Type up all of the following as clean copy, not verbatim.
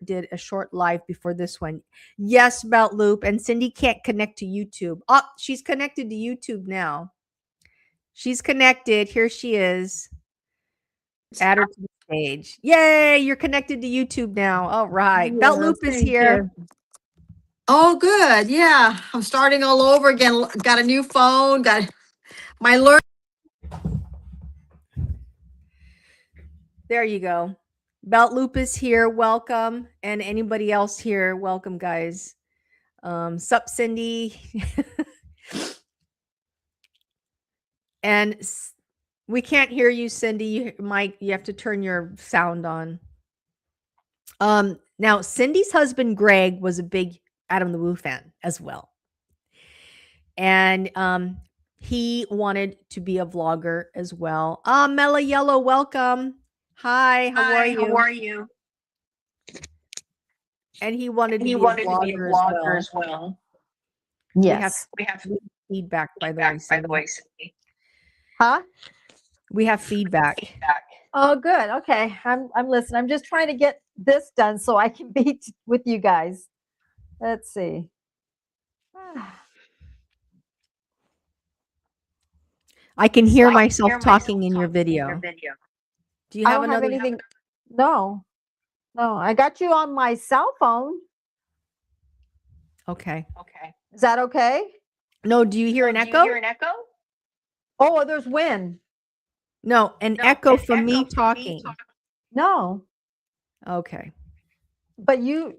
did a short live before this one. Yes, about Loop. And Cindy can't connect to YouTube. Oh, she's connected to YouTube now. She's connected. Here she is. Add her to the stage. Yay, you're connected to YouTube now. All right. Yes, Belt Loop is here. Oh, good. Yeah. I'm starting all over again. Got a new phone. Got my learn. There you go. Belt Loop is here. Welcome. And anybody else here, welcome, guys. Sup, Cindy. And we can't hear you, Cindy. You have to turn your sound on. Now Cindy's husband Greg was a big Adam the Woo fan as well. And he wanted to be a vlogger as well. Mela Yellow, welcome. Hi, how are you? How are you? And he wanted to be a vlogger as well. Yes. We have feedback, by the way, Cindy. Huh? We have feedback. Oh, good. Okay. I'm listening. I'm just trying to get this done so I can be with you guys. Let's see. I can hear myself talking in your video. Do you have another? Anything? No. I got you on my cell phone. Okay. Is that okay? No, do you hear an echo? Oh, there's wind. No, an echo from me talking. No. Okay. But you.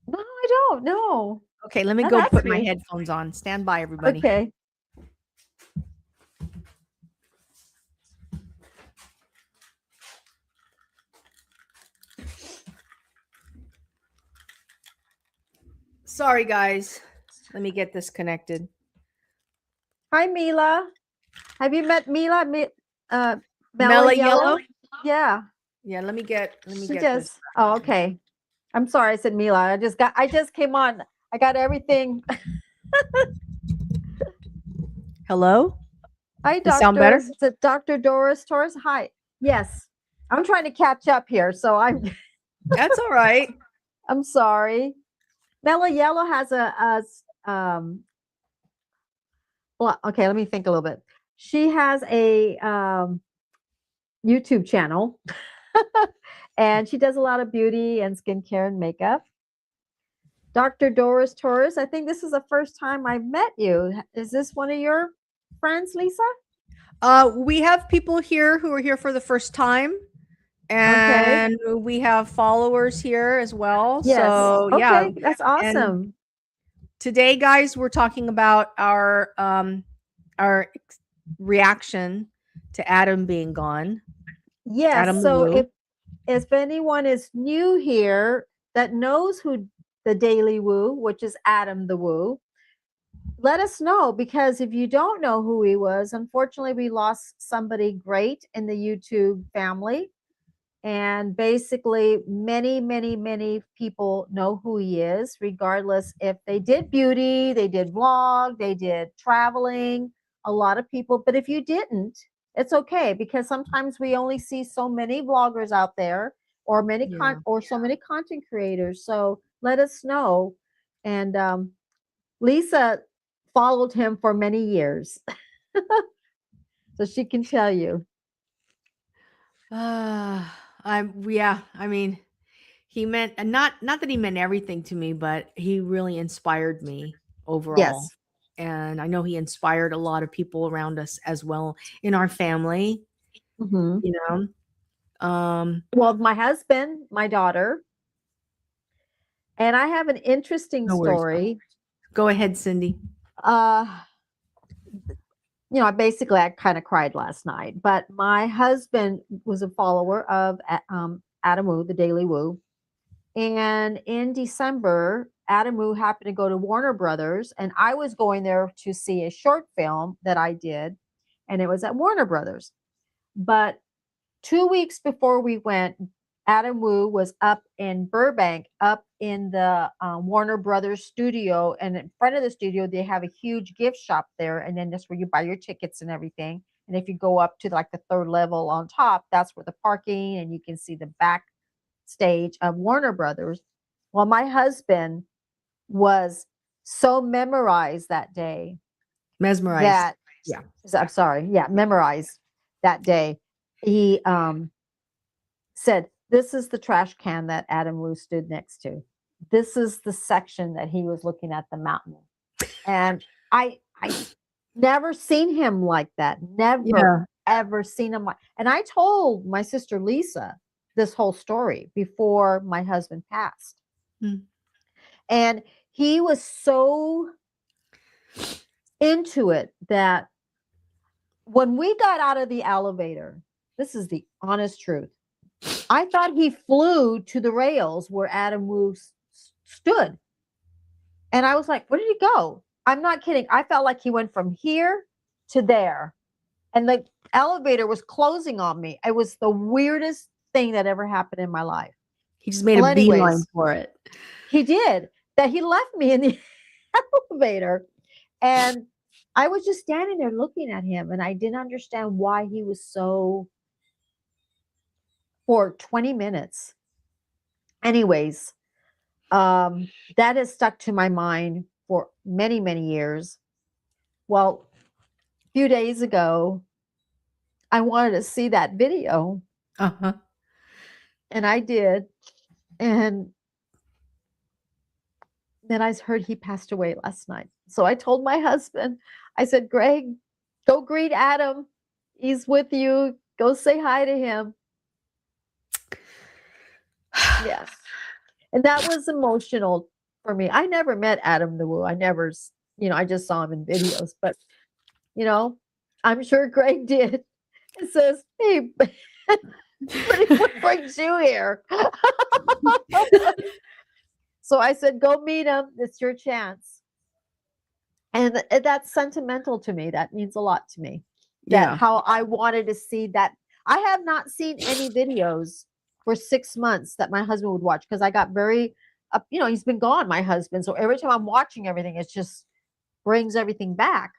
No, I don't. No. Okay, let me go put my headphones on. Stand by, everybody. Okay. Sorry, guys. Let me get this connected. Hi, Mila. Have you met Mila? Mela Yellow? Yeah. Yeah, let me get She this. just. Oh, okay. I'm sorry, I said Mila. I just came on. I got everything. Hello? Hi, Doctor. Sound better? Is it Dr. Doris Torres? Hi. Yes. I'm trying to catch up here, so I'm. That's all right. I'm sorry. Mela Yellow has well, okay, let me think a little bit. She has a YouTube channel and she does a lot of beauty and skincare and makeup. Dr. Doris Torres, I think this is the first time I've met you. Is this one of your friends, Lisa? We have people here who are here for the first time. And we have followers here as well. Yes. So okay, yeah, that's awesome. And today, guys, we're talking about our reaction to Adam being gone. Yes. Adam so if anyone is new here that knows who the Daily Woo, which is Adam the Woo, let us know, because if you don't know who he was, unfortunately, we lost somebody great in the YouTube family. And basically, many people know who he is, regardless if they did beauty, they did vlog, they did traveling, a lot of people. But if you didn't, it's okay, because sometimes we only see so many vloggers out there, or so many content creators. So let us know. And Lisa followed him for many years. So she can tell you. I mean, he meant, and not that he meant everything to me, but he really inspired me overall. Yes. And I know he inspired a lot of people around us as well in our family. Mm-hmm. You know, well, my husband, my daughter, and I have an interesting story. Go ahead, Cindy. I kind of cried last night, but my husband was a follower of Adam Woo, the Daily Woo. And in December, Adam Woo happened to go to Warner Brothers, and I was going there to see a short film that I did, and it was at Warner Brothers. But 2 weeks before we went, Adam Woo was up in Burbank, up in the Warner Brothers studio. And in front of the studio, they have a huge gift shop there. And then that's where you buy your tickets and everything. And if you go up to like the third level on top, that's where the parking, and you can see the back stage of Warner Brothers. Well, my husband was so memorized that day Mesmerized. that Yeah. I'm sorry, yeah, memorized that day. He said, "This is the trash can that Adam Wu stood next to. This is the section that he was looking at the mountain." And I never seen him like that. Never Yeah. ever seen him and I told my sister Lisa this whole story before my husband passed. Mm. And he was so into it that when we got out of the elevator, this is the honest truth. I thought he flew to the rails where Adam Wu stood. And I was like, where did he go? I'm not kidding. I felt like he went from here to there. And the elevator was closing on me. It was the weirdest thing that ever happened in my life. He just made Well, a beeline anyways, for it. he did that. He left me in the elevator. And I was just standing there looking at him. And I didn't understand why he was so, for 20 minutes. Anyways, that has stuck to my mind for many, many years. Well, a few days ago, I wanted to see that video, Uh-huh. and I did. And then I heard he passed away last night. So I told my husband, I said, Greg, go greet Adam. He's with you. Go say hi to him. Yes. And that was emotional for me. I never met Adam the Woo. I never, I just saw him in videos, but, I'm sure Greg did. It says, hey, what brings you here? So I said, go meet him. It's your chance. And that's sentimental to me. That means a lot to me. That Yeah. how I wanted to see that. I have not seen any videos for 6 months that my husband would watch because I got very, he's been gone, my husband. So every time I'm watching everything, it just brings everything back.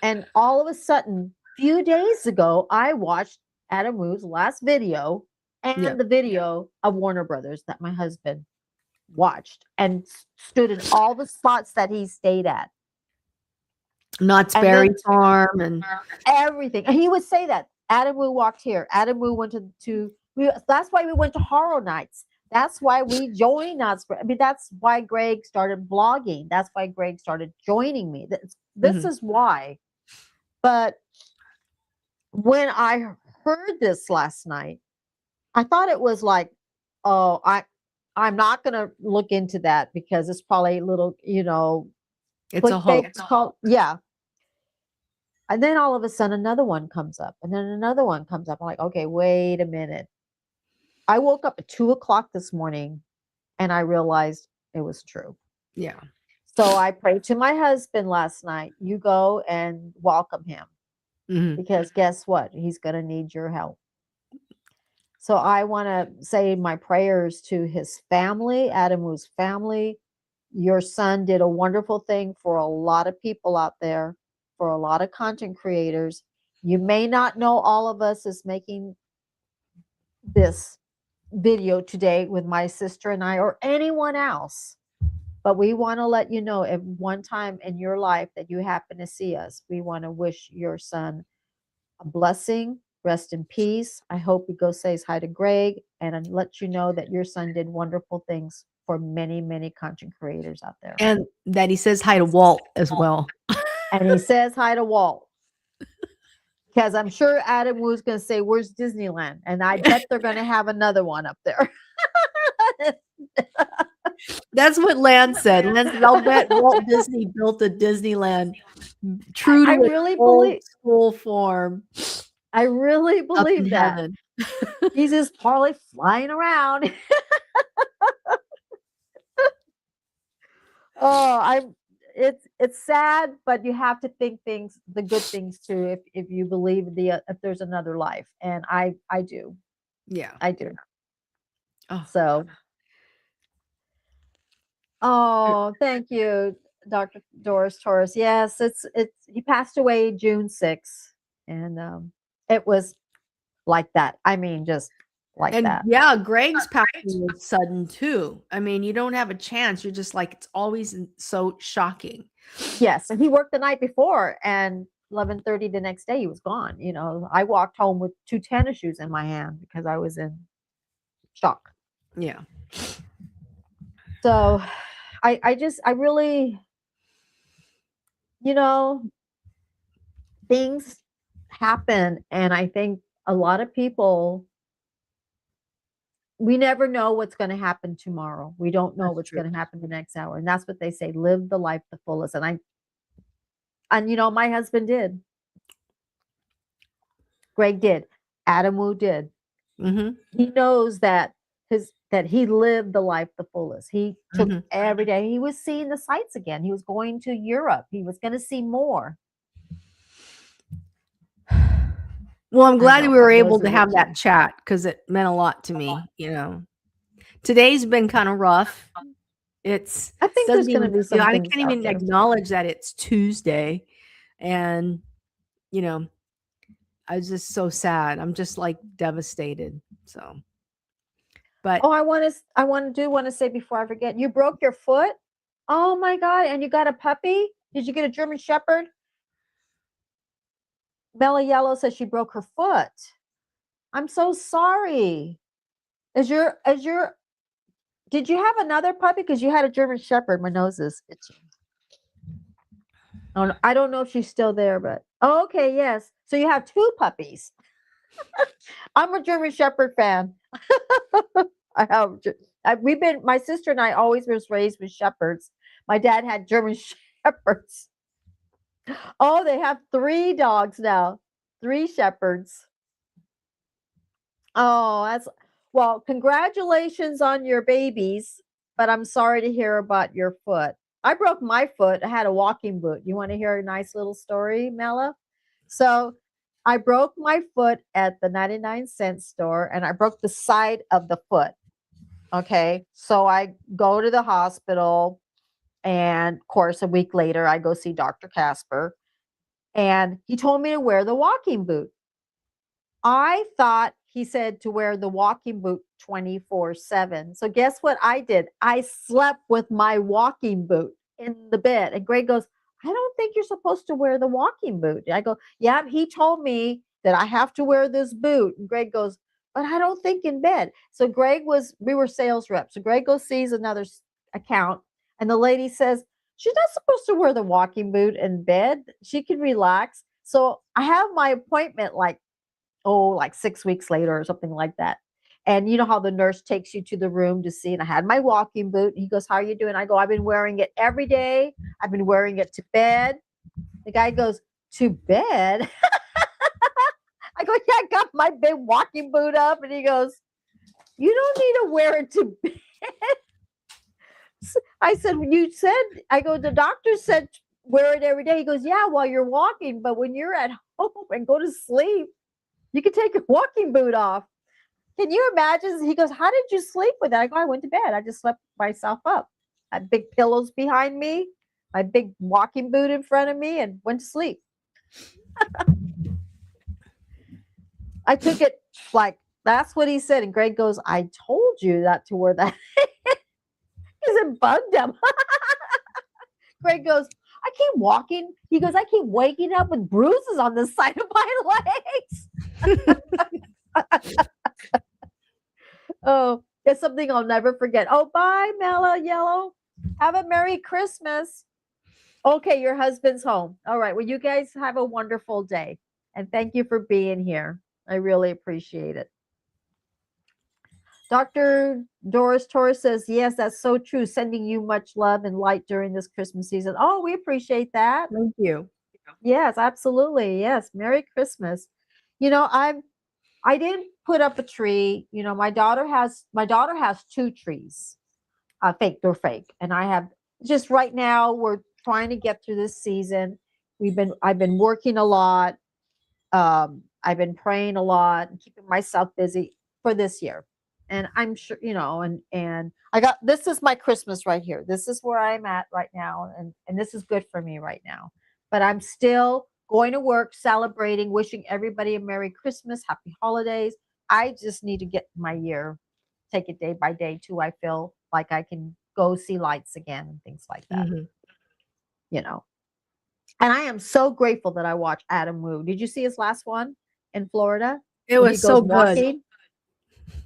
And all of a sudden, few days ago, I watched Adam Wu's last video and Yeah. the video of Warner Brothers that my husband watched and stood in all the spots that he stayed at. Knott's And Berry then Farm and everything. And he would say that Adam Wu walked here. Adam Wu went that's why we went to Horror Nights. That's why we joined us. I mean, that's why Greg started blogging. That's why Greg started joining me. This Mhm. is why. But when I heard this last night, I thought it was like, oh, I'm not gonna look into that because it's probably a little, it's a hoax. clickbait called, yeah. And then all of a sudden another one comes up, and then another one comes up. I'm like, okay, wait a minute. I woke up at 2 o'clock this morning and I realized it was true. Yeah. So I prayed to my husband last night. You go and welcome him Mhm. because guess what? He's going to need your help. So I want to say my prayers to his family, Adam Wu's family. Your son did a wonderful thing for a lot of people out there, for a lot of content creators. You may not know all of us is making this video today with my sister and I or anyone else. But we want to let you know if one time in your life that you happen to see us, we want to wish your son a blessing, rest in peace. I hope he goes says hi to Greg and let you know that your son did wonderful things for many, many content creators out there. And that he says hi to Walt as well. And he says hi to Walt. Because I'm sure Adam Wu's going to say, where's Disneyland? And I bet they're going to have another one up there. That's what Lance said. Lance said, I'll bet Walt Disney built a Disneyland true to I its really old believe school form I really up in believe that. heaven. He's just probably flying around. Oh, it's sad, but you have to think the good things too if you believe if there's another life. And I do. Yeah. I do. Oh. So oh, thank you, Dr. Doris Torres. Yes, it's he passed away June 6th. And it was like that. I mean, just like And that. yeah, Greg's passing was sudden too. I mean, you don't have a chance. You're just like, it's always so shocking. Yes, and he worked the night before, and 11:30 the next day he was gone. I walked home with two tennis shoes in my hand because I was in shock. Yeah. So I really, you know, things happen, and I think a lot of people, we never know what's going to happen tomorrow. We don't know That's what's true. going to happen the next hour. And that's what they say, live the life the fullest. And my husband did. Greg did. Adam Wu did. Mhm. He knows that he lived the life the fullest. He took Mhm. every day. He was seeing the sights again. He was going to Europe. He was going to see more. Well, I'm I glad we know. were able Those to are the have that two. chat because it meant a lot to me. Today's been kind of rough. It's I think there's doesn't going to even be feel some I things can't out even there. acknowledge that it's Tuesday, and, you know, I was just so sad. I'm just, like, devastated, so but Oh, I want to say before I forget, you broke your foot? Oh my God. And you got a puppy? Did you get a German Shepherd? Bella Yellow says she broke her foot. I'm so sorry. Is your did you have another puppy? Because you had a German Shepherd. My nose is itching. Oh, I don't know if she's still there, but okay, yes. So you have two puppies. I'm a German Shepherd fan. I have. We've been. My sister and I always was raised with shepherds. My dad had German shepherds. Oh, they have three dogs now. Three shepherds. Oh, that's well. Congratulations on your babies, but I'm sorry to hear about your foot. I broke my foot. I had a walking boot. You want to hear a nice little story, Mela? So I broke my foot at the 99-cent store, and I broke the side of the foot. Okay. So I go to the hospital, and of course, a week later, I go see Dr. Casper, and he told me to wear the walking boot. I thought he said to wear the walking boot 24/7. So guess what I did? I slept with my walking boot in the bed. And Greg goes, I don't think you're supposed to wear the walking boot. I go, yeah, he told me that I have to wear this boot. And Greg goes, but I don't think in bed. So we were sales reps. So Greg goes sees another account, and the lady says, she's not supposed to wear the walking boot in bed. She can relax. So I have my appointment like 6 weeks later or something like that. And you know how the nurse takes you to the room to see, and I had my walking boot. He goes, how are you doing? I go, I've been wearing it every day. I've been wearing it to bed. The guy goes, to bed? I go, yeah, I got my big walking boot up. And he goes, you don't need to wear it to bed. I said, I go, the doctor said wear it every day. He goes, yeah, while you're walking, but when you're at home and go to sleep, you can take your walking boot off. Can you imagine? He goes, how did you sleep with that? I go, I went to bed. I just slept myself up. I had big pillows behind me, my big walking boot in front of me, and went to sleep. I took it like that's what he said. And Greg goes, I told you not to wear that. Because it bugged him. Greg goes, I keep walking. He goes, I keep waking up with bruises on the side of my legs. Oh, it's something I'll never forget. Oh, bye, Mela Yellow. Have a Merry Christmas. Okay, your husband's home. All right. Well, you guys have a wonderful day. And thank you for being here. I really appreciate it. Dr. Doris Torres says, yes, that's so true. Sending you much love and light during this Christmas season. Oh, we appreciate that. Thank you. Yes, absolutely. Yes. Merry Christmas. You know, I didn't put up a tree. My daughter has two trees. Fake, they're fake. And I have just right now we're trying to get through this season. I've been working a lot. I've been praying a lot and keeping myself busy for this year. And I'm sure, and I got this is my Christmas right here. This is where I'm at right now, and this is good for me right now. But I'm still going to work, celebrating, wishing everybody a Merry Christmas, Happy Holidays, I just need to get my year, take it day by day too. I feel like I can go see lights again and things like that, Hmm. you know. And I am so grateful that I watched Adam Wu. Did you see his last one in Florida It where he was so goes good. walking?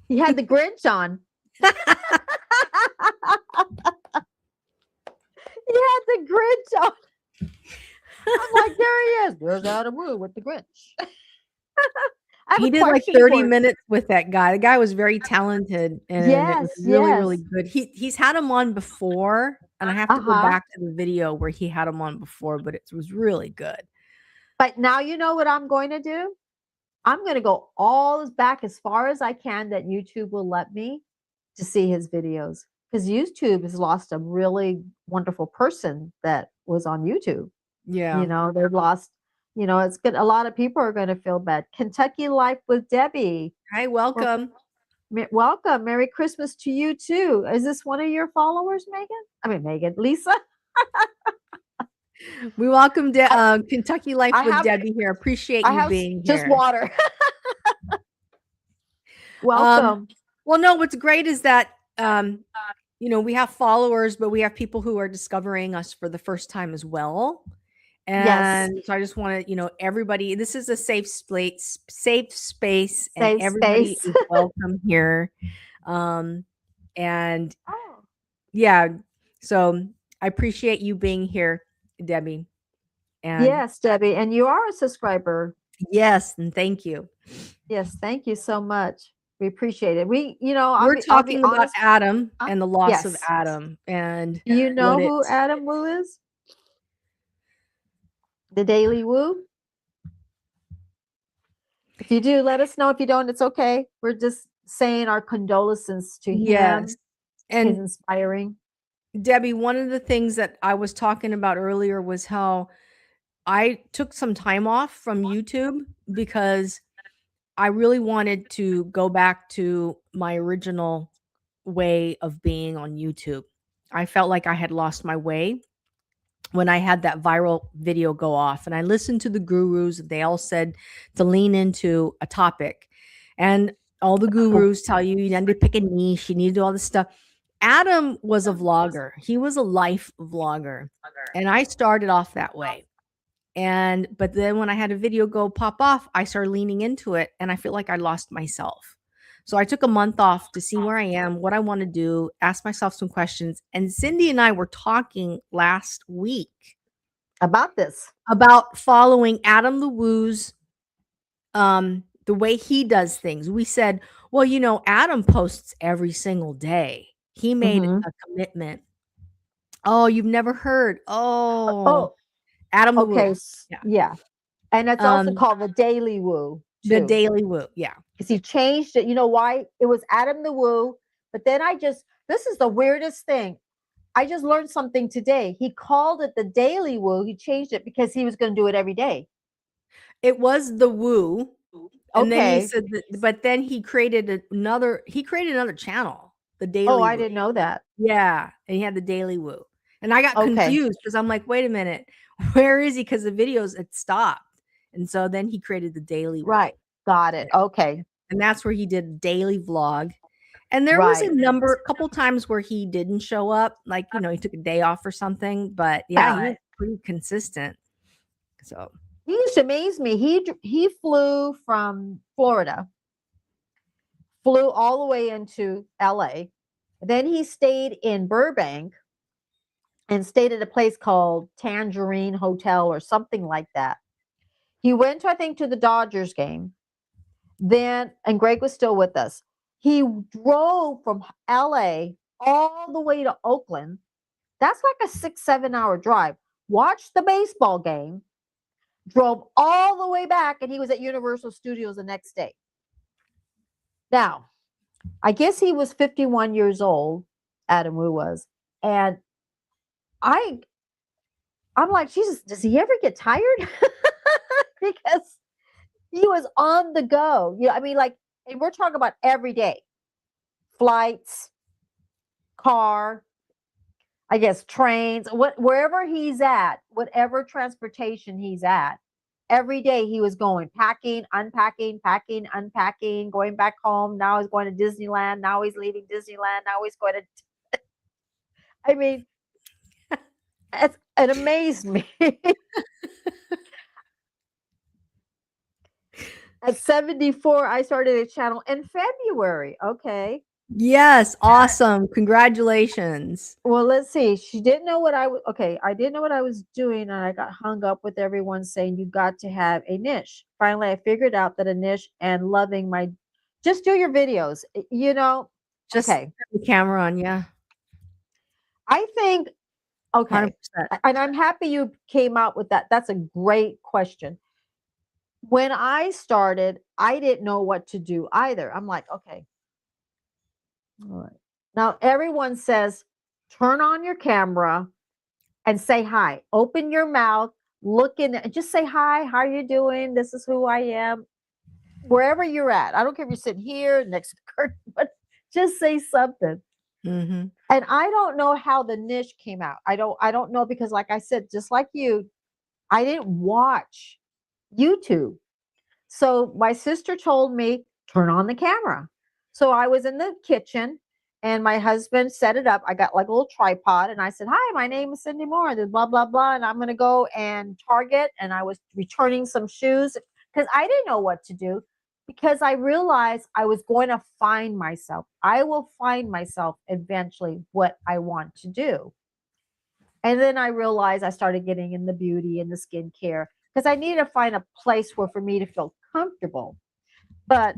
He had the Grinch on. He had the Grinch on. I'm like, there he is. There's Adam Wu with the Grinch. I have He a did like question 30 for you. minutes with that guy. The guy was very talented and it was Yes, really, really yes. good. He's had him on before, and I have to go Uh-huh. back to the video where he had him on before, but it was really good. But now you know what I'm going to do? I'm going to go all as back as far as I can that YouTube will let me to see his videos. Because YouTube has lost a really wonderful person that was on YouTube. Yeah. They've lost, it's good. A lot of people are going to feel bad. Kentucky Life with Debbie. Hi, Well, welcome. welcome. Merry Christmas to you too. Is this one of your followers, Megan? Lisa? We welcome I, Kentucky Life I with have Debbie here. Appreciate I you have being just here. water. Um, Welcome. well, no, what's great is that we have followers, but we have people who are discovering us for the first time as well. Yes. And so I just want to, everybody, this is a safe space, and Safe everybody space. is welcome here. Um, and Oh. yeah, so I appreciate you being here, Debbie. And Yes, Debbie. And you are a subscriber. yes, and thank you. Yes, thank you so much. We appreciate it. We're I'll be talking about honest. Adam and the loss of Yes. Adam and Do you what know who it's. Adam Wu is? The Daily Woo? If you do, let us know. If you don't, it's okay. We're just saying our condolences to Yes. him. He's And inspiring. Debbie, one of the things that I was talking about earlier was how I took some time off from YouTube because I really wanted to go back to my original way of being on YouTube. I felt like I had lost my way when I had that viral video go off, and I listened to the gurus. They all said to lean into a topic, and all the gurus tell you need to pick a niche, you need to do all this stuff. Adam was a vlogger. He was a life vlogger, and I started off that way. But then when I had a video go pop off, I started leaning into it, and I feel like I lost myself. So I took a month off to see where I am, what I want to do, ask myself some questions. And Cindy and I were talking last week About this. about following Adam LeWoo's the way he does things. We said, well, Adam posts every single day. He made Hmm. a commitment. Oh, you've never heard. Oh, Oh, Adam LeWoo. okay. Yeah. Yeah. And it's also Um, called the Daily Woo, the too. Daily Woo. Yeah. Because he changed it. You know why? It was Adam the Woo. But then this is the weirdest thing. I just learned something today. He called it the Daily Woo. He changed it because he was going to do it every day. It was the Woo. And then he Okay. said that, but then he created another channel, the Oh, Daily I Woo. didn't know that. Yeah. And he had the Daily Woo. And I got Okay. confused because I'm like, wait a minute, where is he? Because the videos had stopped. And so then he created the Daily Woo. Right. Got it. Okay. And that's where he did a daily vlog. And there was Right. a couple times where he didn't show up, like, he took a day off or something. But yeah, he Yeah. was pretty consistent. So He used to amaze me. He flew from Florida, flew all the way into LA. Then he stayed in Burbank and stayed at a place called Tangerine Hotel or something like that. He went, I think, to the Dodgers game. Then, and Greg was still with us. He drove from LA all the way to Oakland. That's like a 6-7 hour drive. Watched the baseball game, drove all the way back, and he was at Universal Studios the next day. Now, I guess he was 51 years old, Adam Wu was. And I'm like, Jesus, does he ever get tired? Because he was on the go. I mean, like, and we're talking about every day. Flights, car, I guess trains, wherever he's at, whatever transportation he's at, every day he was going packing, unpacking, packing, unpacking, going back home. Now he's going to Disneyland. Now he's leaving Disneyland. Now he's going to, I mean, it amazed me. At 74, I started a channel in February. Okay. Yes, awesome. Congratulations. Well, let's see. She didn't know what I was. Okay, I didn't know what I was doing, and I got hung up with everyone saying you got to have a niche. Finally, I figured out that a niche and loving my, just do your videos. You know, Just okay. turn the camera on, yeah. I think okay, 100%. and I'm happy you came out with that. That's a great question. When I started, I didn't know what to do either. I'm like, okay, all right. Now everyone says, turn on your camera and say hi. Open your mouth, look in, just say hi. How are you doing? This is who I am. Wherever you're at, I don't care if you're sitting here next to the curtain, but just say something. Mm-hmm. And I don't know how the niche came out. I don't know because, like I said, just like you, I didn't watch YouTube. So my sister told me, turn on the camera. So I was in the kitchen and my husband set it up. I got like a little tripod and I said, hi, my name is Cindy Moore, and blah, blah, blah. And I'm going to go and Target. And I was returning some shoes because I didn't know what to do because I realized I was going to find myself. I will find myself eventually what I want to do. And then I realized I started getting in the beauty and the skincare because I needed to find a place where for me to feel comfortable. But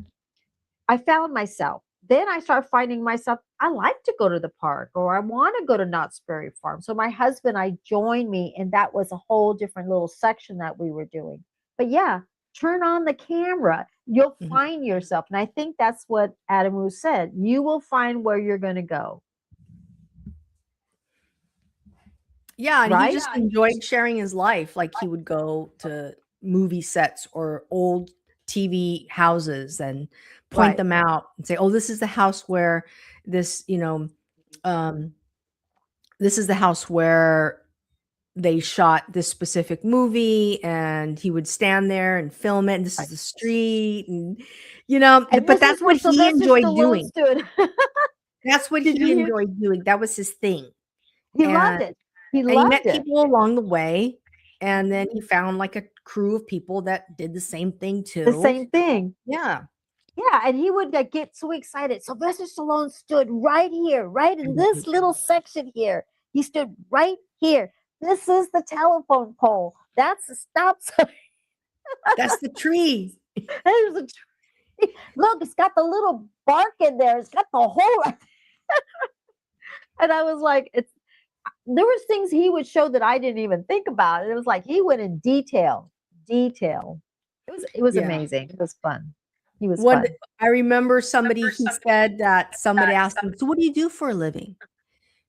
I found myself. Then I started finding myself, I like to go to the park or I want to go to Knott's Berry Farm. So my husband, I joined me, and that was a whole different little section that we were doing. But yeah, turn on the camera. You'll Mm-hmm. find yourself. And I think that's what Adam Wu said. You will find where you're going to go. Yeah, and he Right? just enjoyed sharing his life. Like he would go to movie sets or old TV houses and point Right. them out and say, "Oh, this is the house where this, um, this is the house where they shot this specific movie," and he would stand there and film it. And this is Right. the street, and And but this that's is where what he Sylvester enjoyed Stallone doing. stood. That's what Did you he hear? enjoyed doing. That was his thing. He And loved it. He And he loved met it. people along the way, and then he found, like, a crew of people that did the same thing The too. same thing. Yeah. Yeah, and he would get so excited. Sylvester Stallone stood right here, right in this little section here. He stood right here. This is the telephone pole. That's the stop sign. That's the tree. There's a tree. Look, it's got the little bark in there. It's got the hole. And I was like, it's there was things he would show that I didn't even think about. It was like he went in detail. Detail. It was Yeah. amazing. It was fun. He was One fun. I remember he said that somebody asked him, "So what do you do for a living?"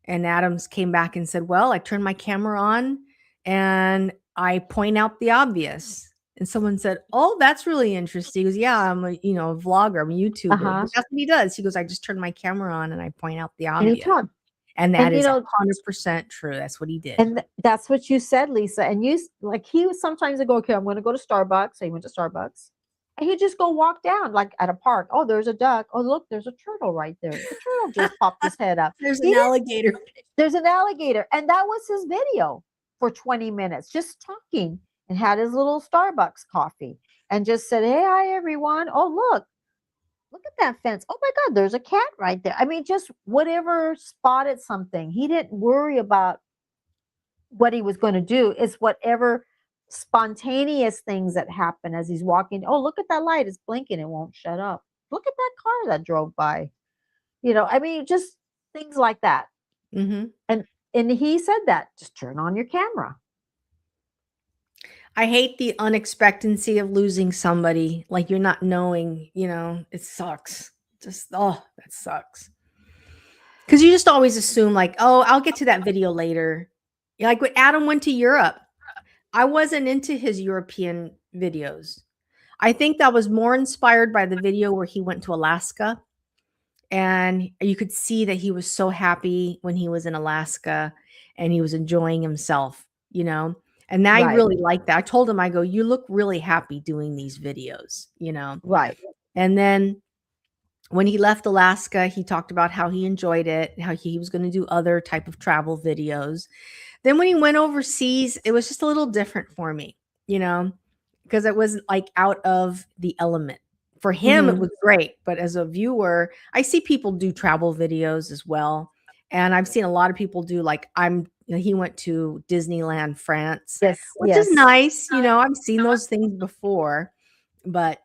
And Adams came back and said, "Well, I turn my camera on and I point out the obvious." And someone said, "Oh, that's really interesting." He goes, "Yeah, I'm a vlogger, I'm a YouTuber." Uh-huh. But that's what he does. He goes, "I just turn my camera on and I point out the And he obvious." talked. And that And is 100% true. That's what he did. and that's what you said, Lisa. And like he was sometimes go, okay, I'm going to go to Starbucks. So he went to Starbucks, and he'd just go walk down like at a park. Oh, there's a duck. Oh, look, there's a turtle right there. The turtle just popped his head up. There's an alligator. There's an alligator, and that was his video for 20 minutes, just talking, and had his little Starbucks coffee, and just said, "Hey, hi everyone. Oh, look at that fence. Oh my God, there's a cat right there." I mean, just whatever spotted something. He didn't worry about what he was going to do. It's whatever spontaneous things that happen as he's walking. Oh, look at that light. It's blinking. It won't shut up. Look at that car that drove by. I mean, just things like that. Mm-hmm. And he said that, just turn on your camera. I hate the unexpectancy of losing somebody. Like you're not knowing, it sucks. That sucks. Because you just always assume, like, oh, I'll get to that video later. Like when Adam went to Europe, I wasn't into his European videos. I think that was more inspired by the video where he went to Alaska. And you could see that he was so happy when he was in Alaska and he was enjoying himself. And I Right. really like that. I told him, I go, "You look really happy doing these videos," you know? Right. And then when he left Alaska, he talked about how he enjoyed it, how he was gonna do other type of travel videos. Then when he went overseas, it was just a little different for me, you know, because it wasn't like out of the element. For him, it Hmm. was great, but as a viewer, I see people do travel videos as well. And I've seen a lot of people do like he went to Disneyland, France, Yes. which is Yes. nice. I've seen those things before, but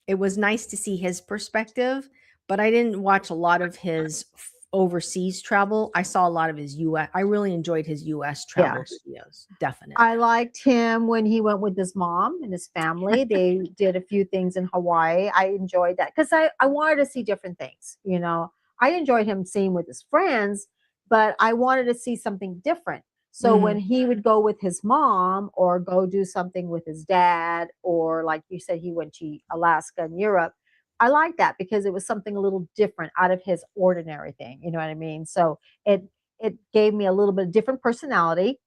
it was nice to see his perspective. But I didn't watch a lot of his overseas travel. I saw a lot of his US. I really enjoyed his US Yeah. travel videos, definitely. I liked him when he went with his mom and his family. They did a few things in Hawaii. I enjoyed that because I wanted to see different things. I enjoyed him seeing with his friends, but I wanted to see something different. So when Mhm. he would go with his mom or go do something with his dad, or like you said, he went to Alaska and Europe, I like that because it was something a little different out of his ordinary thing. You know what I mean? So it gave me a little bit of different personality,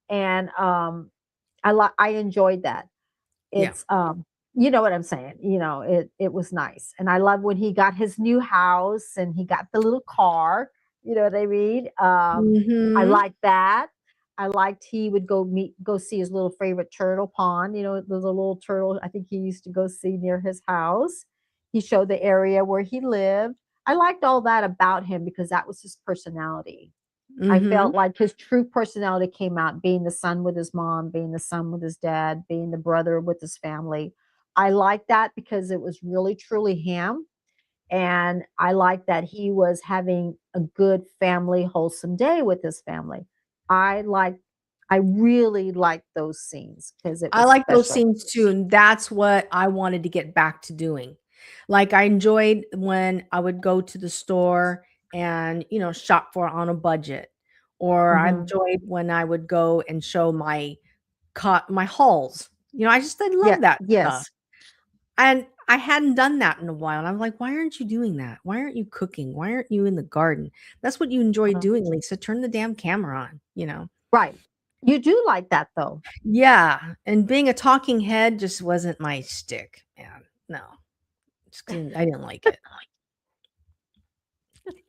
and I enjoyed that. Yeah. It's you know what I'm saying. It was nice, and I love when he got his new house and he got the little car. You know what I mean? I Mhm. like that. I liked he would go see his little favorite turtle pond. There's a little turtle I think he used to go see near his house. He showed the area where he lived. I liked all that about him because that was his personality. I Mhm. felt like his true personality came out being the son with his mom, being the son with his dad, being the brother with his family. I like that because it was really truly him. And I like that he was having a good family, wholesome day with his family. I like, I really liked those scenes because it I was like those special. scenes too, and that's what I wanted to get back to doing. Like, I enjoyed when I would go to the store and, shop for on a budget, or I Hmm. enjoyed when I would go and show my hauls. I Yeah. love that stuff. Yes. And I hadn't done that in a while, and I'm like, "Why aren't you doing that? Why aren't you cooking? Why aren't you in the garden? That's what you enjoy Uh, doing, Lisa. Turn the damn camera on." right. You do like that though. Yeah, and being a talking head just wasn't my stick, man. No, I didn't like it.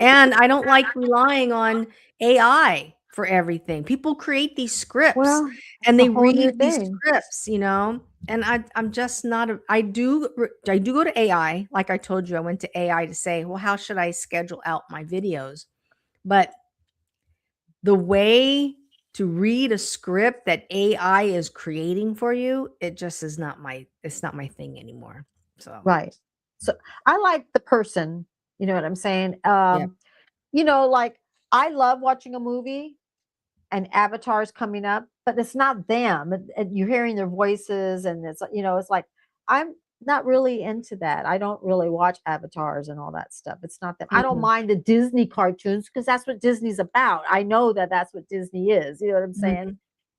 And I don't like relying on AI for everything. People create these scripts Well, and it's a they whole new read these thing. scripts, and I'm just not a I do go to AI. Like I told you, I went to AI to say, "Well, how should I schedule out my videos?" But the way to read a script that AI is creating for you, it just is not my thing anymore. So, Right. So I like the person, you know what I'm saying? yeah. Like I love watching a movie and avatars coming up, but it's not them. And you're hearing their voices, and it's like I'm not really into that. I don't really watch avatars and all that stuff. It's not them. I don't Mm-mm. mind the Disney cartoons because that's what Disney's about. I know that that's what Disney is. You know what I'm saying? Mhm.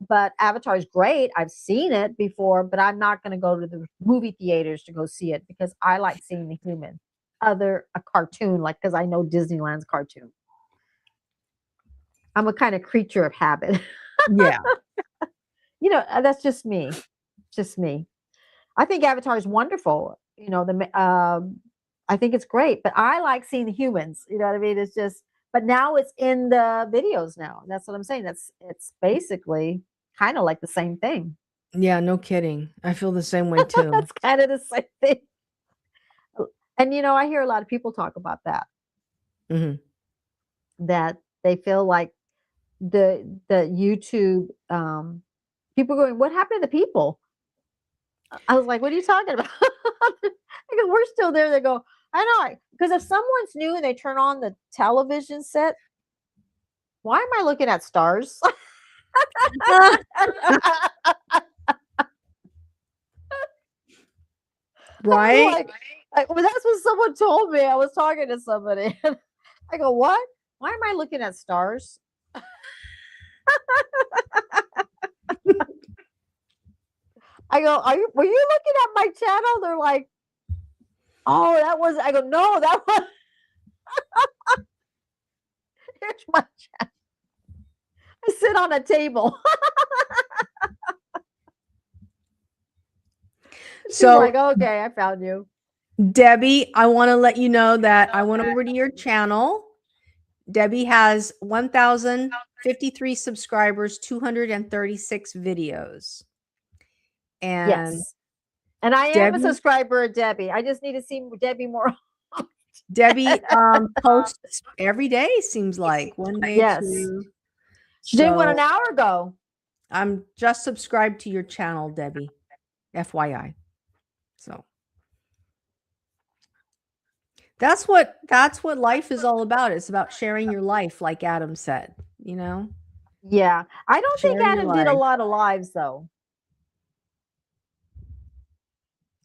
But Avatar is great. I've seen it before, but I'm not going to go to the movie theaters to go see it because I like seeing the human, other a cartoon, like because I know Disneyland's cartoon. I'm a kind of creature of habit. Yeah. That's just me. Just me. I think Avatar is wonderful. I think it's great, but I like seeing the humans. You know what I mean? It's just, but now it's in the videos now. That's what I'm saying. It's basically kind of like the same thing. Yeah, no kidding. I feel the same way too. That's kind of the same thing. And I hear a lot of people talk about Mhm. that they feel like the YouTube people going, what happened to the people? I was like, what are you talking about? Because we're still there. They go, I know. Because if someone's new and they turn on the television set, why am I looking at stars? I'm Right? like, well, that's what someone told me. I was talking to somebody. I go, what? Why am I looking at stars? I go, were you looking at my channel? They're like, oh, that was, I go, no, that was, here's my, I sit on a table. She's So like, okay, I found you. Debbie, I want to let you know that I went over to your channel. Debbie has 1,053 subscribers, 236 videos. And Yes. And I am a Debbie, subscriber of Debbie. I just need to see Debbie more. Debbie posts every day, seems like one day, Yes. two. She did one So an hour ago. I'm just subscribed to your channel, Debbie, FYI. So that's what life is all about. It's about sharing your life, like Adam said, you know, Yeah. I don't think sharing your Adam did a life. lot of lives though.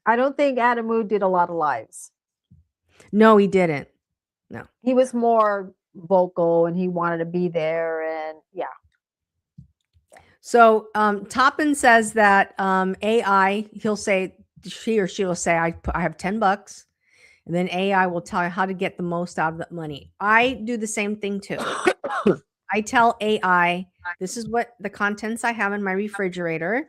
I don't think Adam Wu did a lot of lives. No, he didn't. No. He was more vocal and he wanted to be there and yeah. So Toppin says that AI, he'll say, she or she will say, I have $10, and then AI will tell you how to get the most out of that money. I do the same thing too. I tell AI, this is what the contents I have in my refrigerator,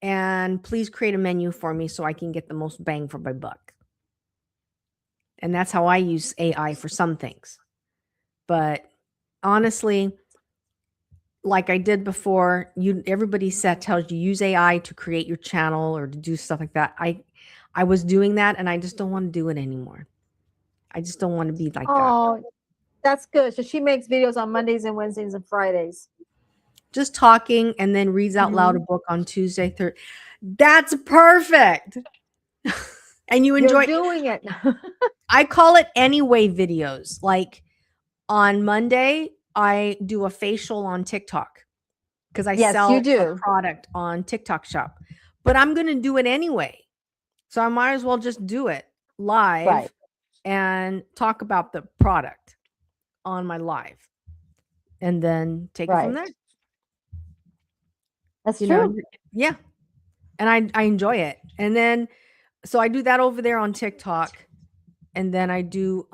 and please create a menu for me so I can get the most bang for my buck. And that's how I use AI for some things. But honestly, like I did before, everybody tells you use AI to create your channel or to do stuff like that. I was doing that and I just don't want to do it anymore. I just don't want to be like that. Oh, that's good. So she makes videos on Mondays and Wednesdays and Fridays. Just talking and then reads out loud a Mhm. book on Tuesday, Thursday. That's perfect. And you You're enjoy. doing it. I call it anyway videos. Like on Monday, I do a facial on TikTok because I Yes, you sell a do. product on TikTok shop. But I'm going to do it anyway. So I might as well just do it live Right. and talk about the product on my live and then take it from Right. there. That's You know, true. yeah. And I enjoy it. And then so I do that over there on TikTok. And then I do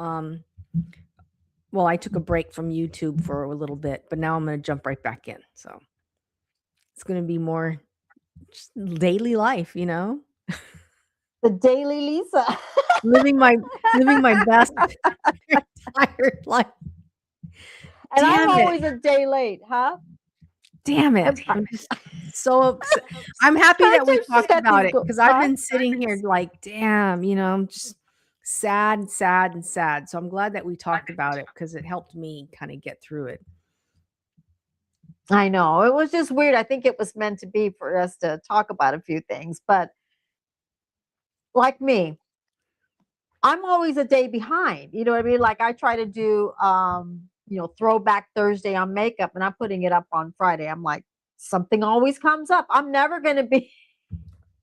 well, I took a break from YouTube for a little bit, but now I'm going to jump right back in. So it's going to be more just daily life, you know, The Daily Lisa. living my living my best retired life. And I'm Damn it. always a day late, huh? Damn it. I I'm just so upset. I'm happy that we think she's talked got about these it because I've huh? been sitting here like, damn, you know, I'm just sad, sad, and sad. So I'm glad that we talked about it because it helped me kind of get through it. I know. It was just weird. I think it was meant to be for us to talk about a few things, but like me, I'm always a day behind. You know what I mean? Like I try to do throwback Thursday on makeup and I'm putting it up on Friday. I'm like, something always comes up. I'm never gonna be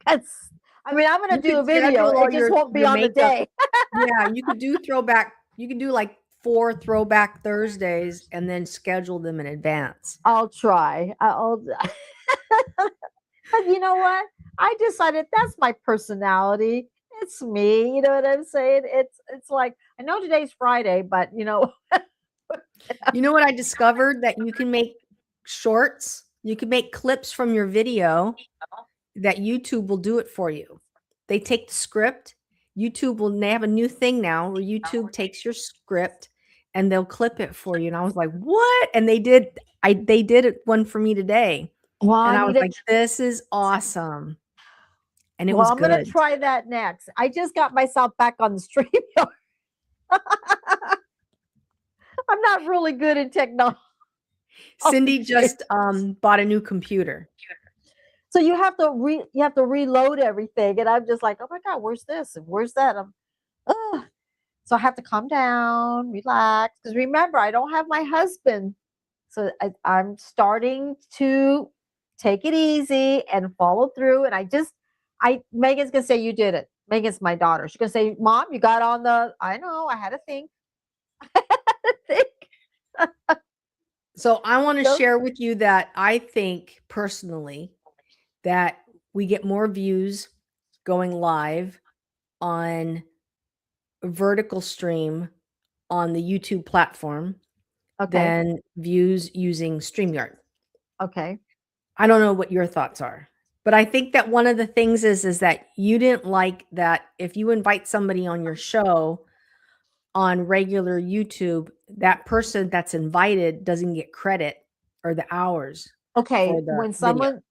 that's I mean, I'm You gonna do could a video. schedule all It just won't be your on the makeup. day. Yeah, you could do throwback. You could do like 4 throwback Thursdays and then schedule them in advance. I'll try. I'll but you know what? I decided that's my personality. It's me. You know what I'm saying? It's like I know today's Friday, but You know what I discovered? That you can make shorts. You can make clips from your video that YouTube will do it for you. They take the script. They have a new thing now where YouTube takes your script and they'll clip it for you. And I was like, what? And they did it one for me today. well, And I I was need to like, this is awesome. And it well, was I'm gonna good. try that next. I just got myself back on the stream. I'm not really good in technology. Cindy just bought a new computer. So you have to reload everything, and I'm just like, oh my god, where's this and where's that? Ugh. So I have to calm down, relax, because remember, I don't have my husband, so I'm starting to take it easy and follow through. And Megan's gonna say you did it. Megan's my daughter. She's gonna say, Mom, you got on the. I know, I had to think. So I want to So share with you that I think personally that we get more views going live on vertical stream on the YouTube platform okay, than views using StreamYard. okay. I don't know what your thoughts are. But I think that one of the things is that you didn't like that if you invite somebody on your show on regular YouTube, that person that's invited doesn't get credit or the hours for Okay, the when video. someone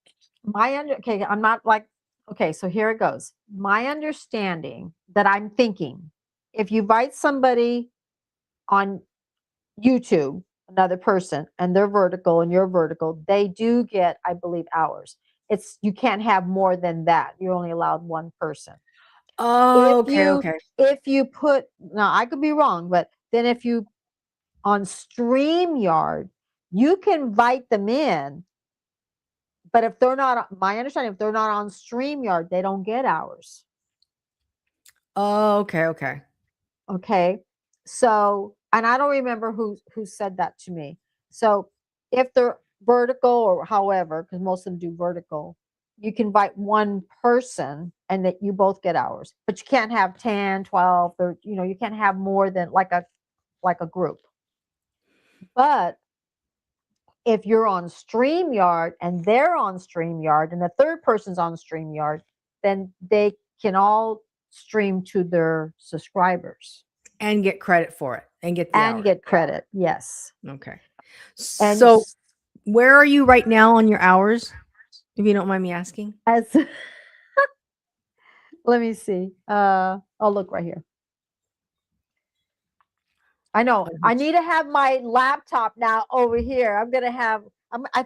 okay, I'm not like okay, so here it goes. My understanding that I'm thinking, if you invite somebody on YouTube, another person, and they're vertical and you're vertical, they do get, I believe, hours. It's you can't have more than that. You're only allowed one person. Oh, If okay, you okay. if you put now I could be wrong, but then if you on StreamYard, you can invite them in, but if they're not, my understanding, if they're not on StreamYard, they don't get hours. Oh, okay, okay. Okay. So, and I don't remember who said that to me. So, if they're vertical or however, because most of them do vertical, you can invite one person and that you both get hours. But you can't have 10, 12, or you can't have more than like a group. But if you're on StreamYard and they're on StreamYard and the third person's on StreamYard, then they can all stream to their subscribers And get credit for it and get the and hours. get credit. Yes. Okay. And So where are you right now on your hours? If you don't mind me asking. as let me see. I'll look right here. I know. I need to have my laptop now over here. I'm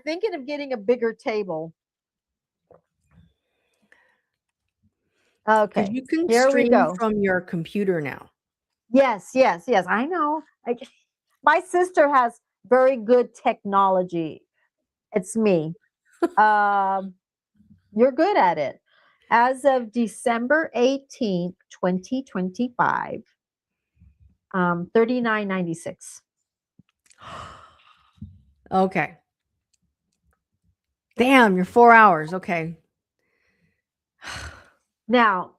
thinking of getting a bigger table. Because Okay. you can Here we stream go. from your computer now. Yes, yes, yes. I know. My sister has very good technology. It's me. Um, you're good at it. As of December 18th, 2025, 39.96. Okay. Damn, you're 4 hours. Okay. Now,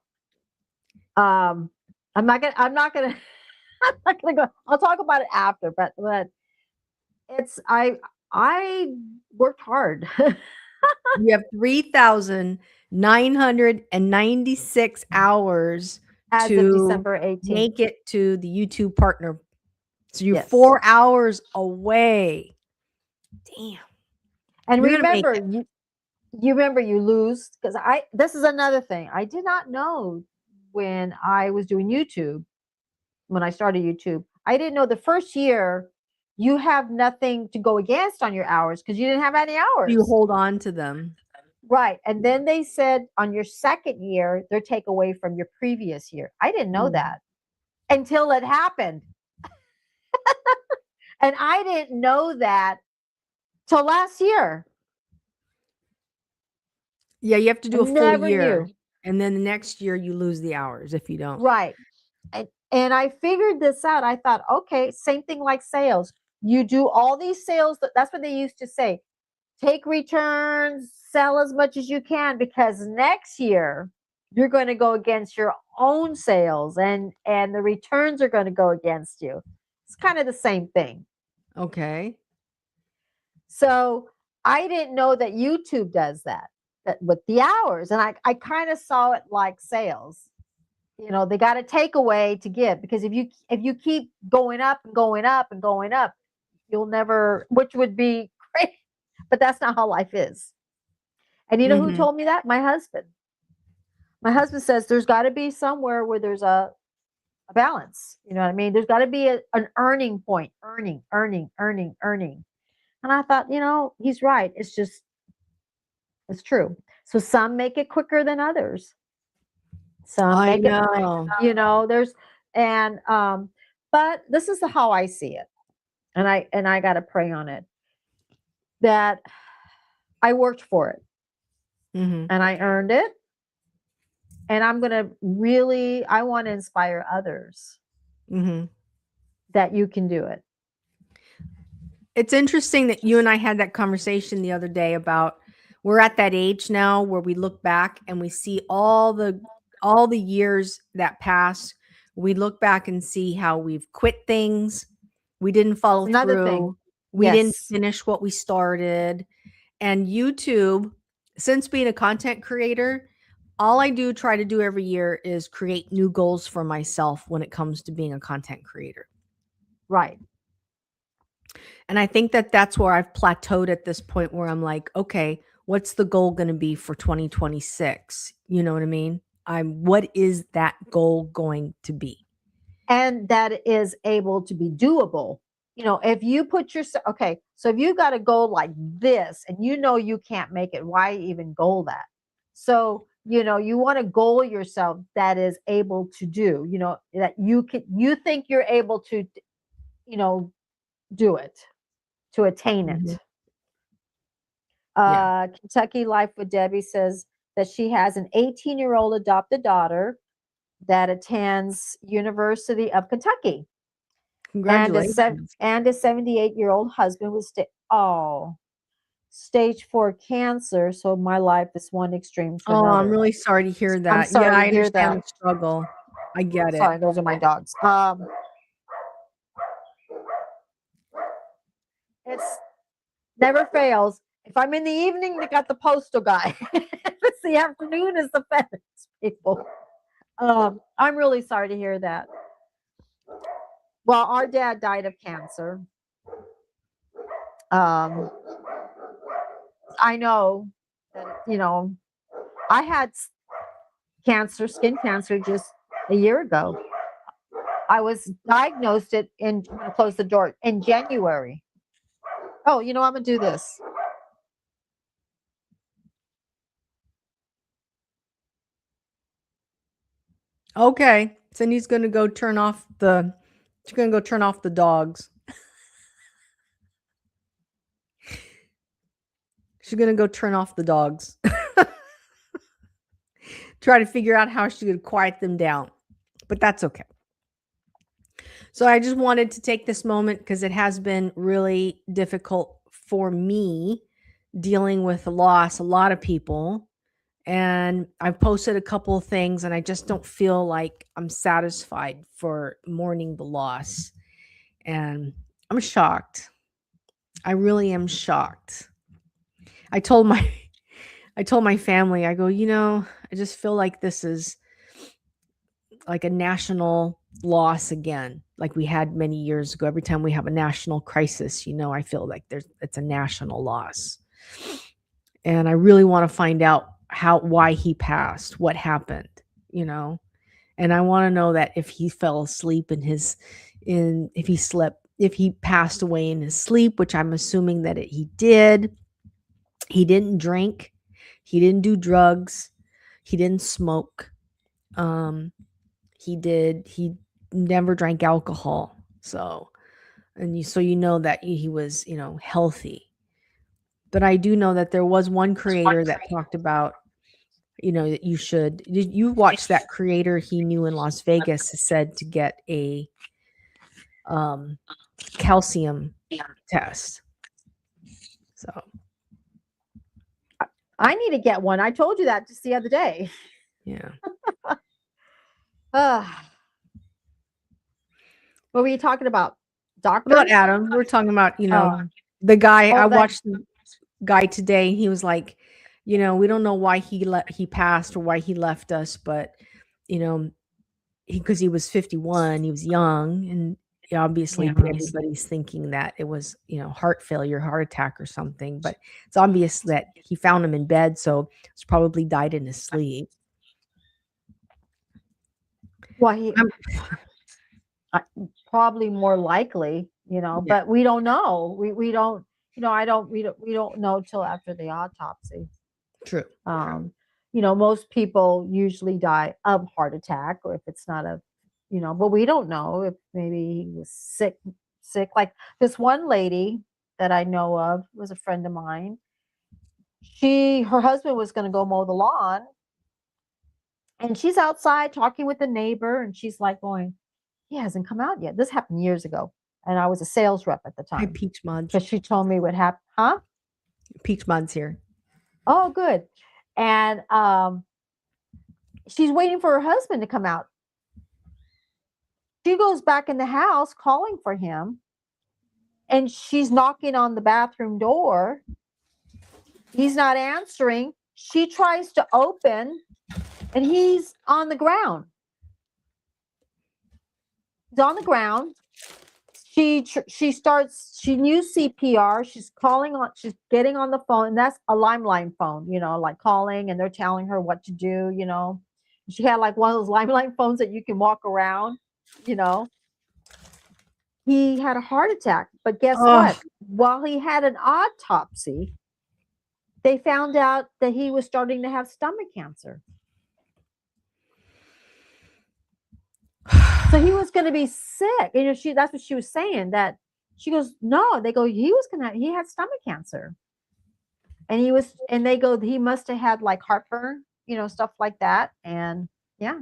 I'm not gonna I'm not gonna I'm not gonna go. I'll talk about it after, but it's I worked hard. You have 3,996 hours As of to December 18th. make it to the YouTube partner. So you're Yes. 4 hours away. Damn. And You're gonna make remember, it. you remember you lose because this is another thing. I did not know when I was doing YouTube, when I started YouTube. I didn't know the first year you have nothing to go against on your hours because you didn't have any hours. You hold on to them. Right. And then they said on your second year, they're take away from your previous year. I didn't know that until it happened. And I didn't know that till last year. Yeah, you have to I do a full never year. knew. And then the next year you lose the hours if you don't. Right. And I figured this out. I thought, okay, same thing like sales. You do all these sales. That's what they used to say. Take returns, sell as much as you can because next year you're going to go against your own sales and the returns are going to go against you. It's kind of the same thing. Okay. So I didn't know that YouTube does that with the hours. And I kind of saw it like sales. They got to take away to give because if you keep going up and going up and going up, you'll never, which would be great, but that's not how life is. And you know who told me that? My husband. My husband says there's got to be somewhere where there's a balance. You know what I mean? There's got to be an earning point, earning, earning, earning, earning. And I thought, he's right. It's true. So some make it quicker than others. Some I make it, know. there's, and, but this is how I see it. And I got to pray on it that I worked for it and I earned it. And I'm going to I want to inspire others that you can do it. It's interesting that you and I had that conversation the other day about we're at that age now where we look back and we see all the years that pass. We look back and see how we've quit things. We didn't follow Another thing. through. We didn't finish what we started. And YouTube since being a content creator, all I do try to do every year is create new goals for myself when it comes to being a content creator. Right. And I think that that's where I've plateaued at this point where I'm like, okay, what's the goal going to be for 2026? You know what I mean? What is that goal going to be? And that is able to be doable. If you put yourself, okay, so if you got a goal like this and you can't make it, why even goal that? So, you want to goal yourself that is able to do, that you think you're able to, do it, to attain Mhm. it. Yeah. Kentucky Life with Debbie says that she has an 18-year-old adopted daughter that attends University of Kentucky, and Congratulations. a 78-year-old husband with stage 4 cancer. So my life is one extreme to Oh, I'm another. really sorry to hear I'm that. Yeah, sorry I to hear understand that. the struggle. I get it. Sorry, those are my dogs. It's never fails. If I'm in the evening, they got the postal guy. It's the afternoon is the FedEx people. I'm really sorry to hear that. Well, our dad died of cancer. Um, I know that, I had cancer, skin cancer, just a year ago. I was diagnosed I'm going to close the door, in January. Oh, I'm going to do this. Okay. Cindy's going to go turn off the she's going to go turn off the dogs. She's going to go turn off the dogs. Try to figure out how she could quiet them down. But that's okay. So I just wanted to take this moment because it has been really difficult for me dealing with loss, a lot of people. And I've posted a couple of things and I just don't feel like I'm satisfied for mourning the loss. And I'm shocked. I really am shocked. I told my I told my family, I go, I just feel like this is like a national loss again, like we had many years ago. Every time we have a national crisis, I feel like it's a national loss. And I really want to find out why he passed, what happened, you know. And I want to know that if he fell asleep if he slept, if he passed away in his sleep, which I'm assuming that he did. He didn't drink, he didn't do drugs, he didn't smoke. Um, he never drank alcohol. So, so that he was, healthy. But I do know that there was one creator that talked about, that you watch that creator he knew in Las Vegas said to get a um calcium test. So, I need to get one. I told you that just the other day. yeah. Uh, what were you talking about? About Doctors? Adam, we're talking about, Oh, the guy. I that. watched the guy today and he was like, we don't know why he passed or why he left us, but you know, because he was 51, he was young, and obviously Yeah. everybody's thinking that it was, heart failure, heart attack or something, but it's obvious that he found him in bed, so it's probably died in his sleep. Well, Um, probably more likely, yeah, but we don't know. We don't, we don't know till after the autopsy. true. Most people usually die of heart attack, or if it's not but we don't know if maybe he was sick. Like this one lady that I know of was a friend of mine. Her husband was going to go mow the lawn, and she's outside talking with the neighbor, and she's like going, he hasn't come out yet. This happened years ago, and I was a sales rep at the Hi, time, Peach Mods. because she told me what happened. Huh? Peach Mods here. Oh, good. And she's waiting for her husband to come out. She goes back in the house calling for him, and she's knocking on the bathroom door. He's not answering. she tries to open, and he's on the ground. He's on the ground. She starts. She knew CPR. She's calling on. She's getting on the phone, and that's a Limeline phone. Like calling, and they're telling her what to do. She had like one of those Limeline phones that you can walk around. You know, he had a heart attack, but guess Oh, what? While he had an autopsy, they found out that he was starting to have stomach cancer. So he was going to be sick. That's what she was saying. That she goes, no. They go, he had stomach cancer, and they go, he must have had like heartburn, stuff like that, and yeah.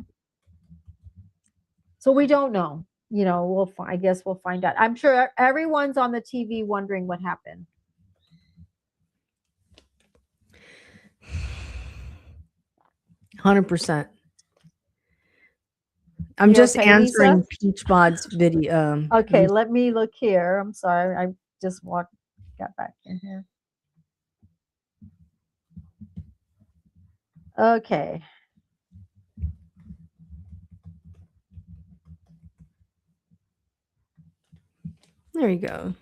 So we don't know. I guess we'll find out. I'm sure everyone's on the TV wondering what happened. 100%. I'm You just okay, answering Lisa? Peach Mod's video. Okay, let me look here. I'm sorry. I just got back in here. Okay. There you go.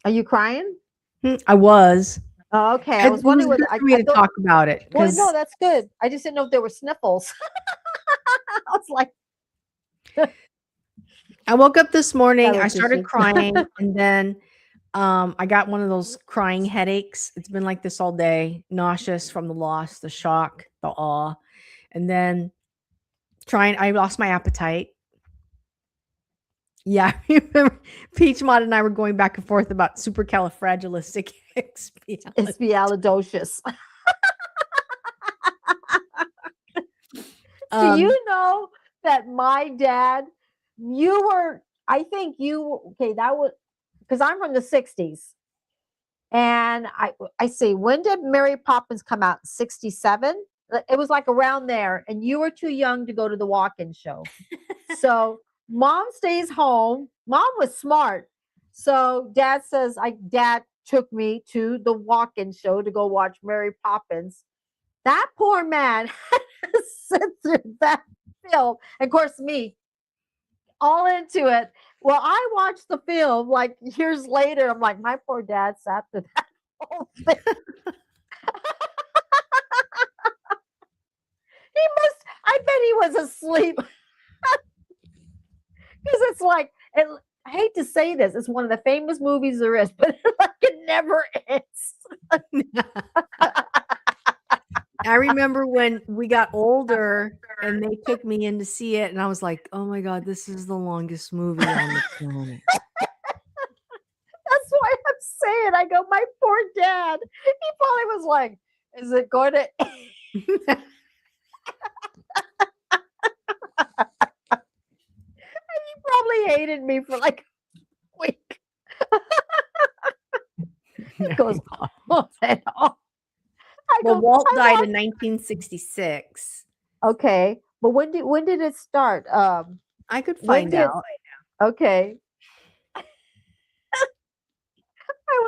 Are you crying? I was. Oh, okay. I was It was wondering what good I, for me I to thought. talk about it Well, no, because that's good. I just didn't know if there were sniffles. I was like, I woke up this morning, I Shallow started tissue. crying, and then I got one of those crying headaches. It's been like this all day, nauseous from the loss, the shock, the awe, and then I lost my appetite. Yeah, I remember Peach Mod and I were going back and forth about supercalifragilisticexpialidocious. Espialidocious. Do Um, you know that my dad, that was, because I'm from the 60s. And I say, when did Mary Poppins come out? 67? It was like around there. And you were too young to go to the walk-in show. So mom stays home. Mom was smart. So dad took me to the walk-in show to go watch Mary Poppins. That poor man had to sit through that film. And of course, me, all into it. Well, I watched the film like years later. I'm like, my poor dad sat through that whole thing. I bet he was asleep. Because it's like, I hate to say this, it's one of the famous movies there is, but it never ends. I remember when we got older and they took me in to see it, and I was like, "Oh my god, this is the longest movie on the planet." That's why I'm saying, I go, my poor dad. He probably was like, is it going to end? He probably hated me for like a week. He goes, oh, and oh. Well, Walt died in 1966. Okay, but when did it start? I could find out. Okay. I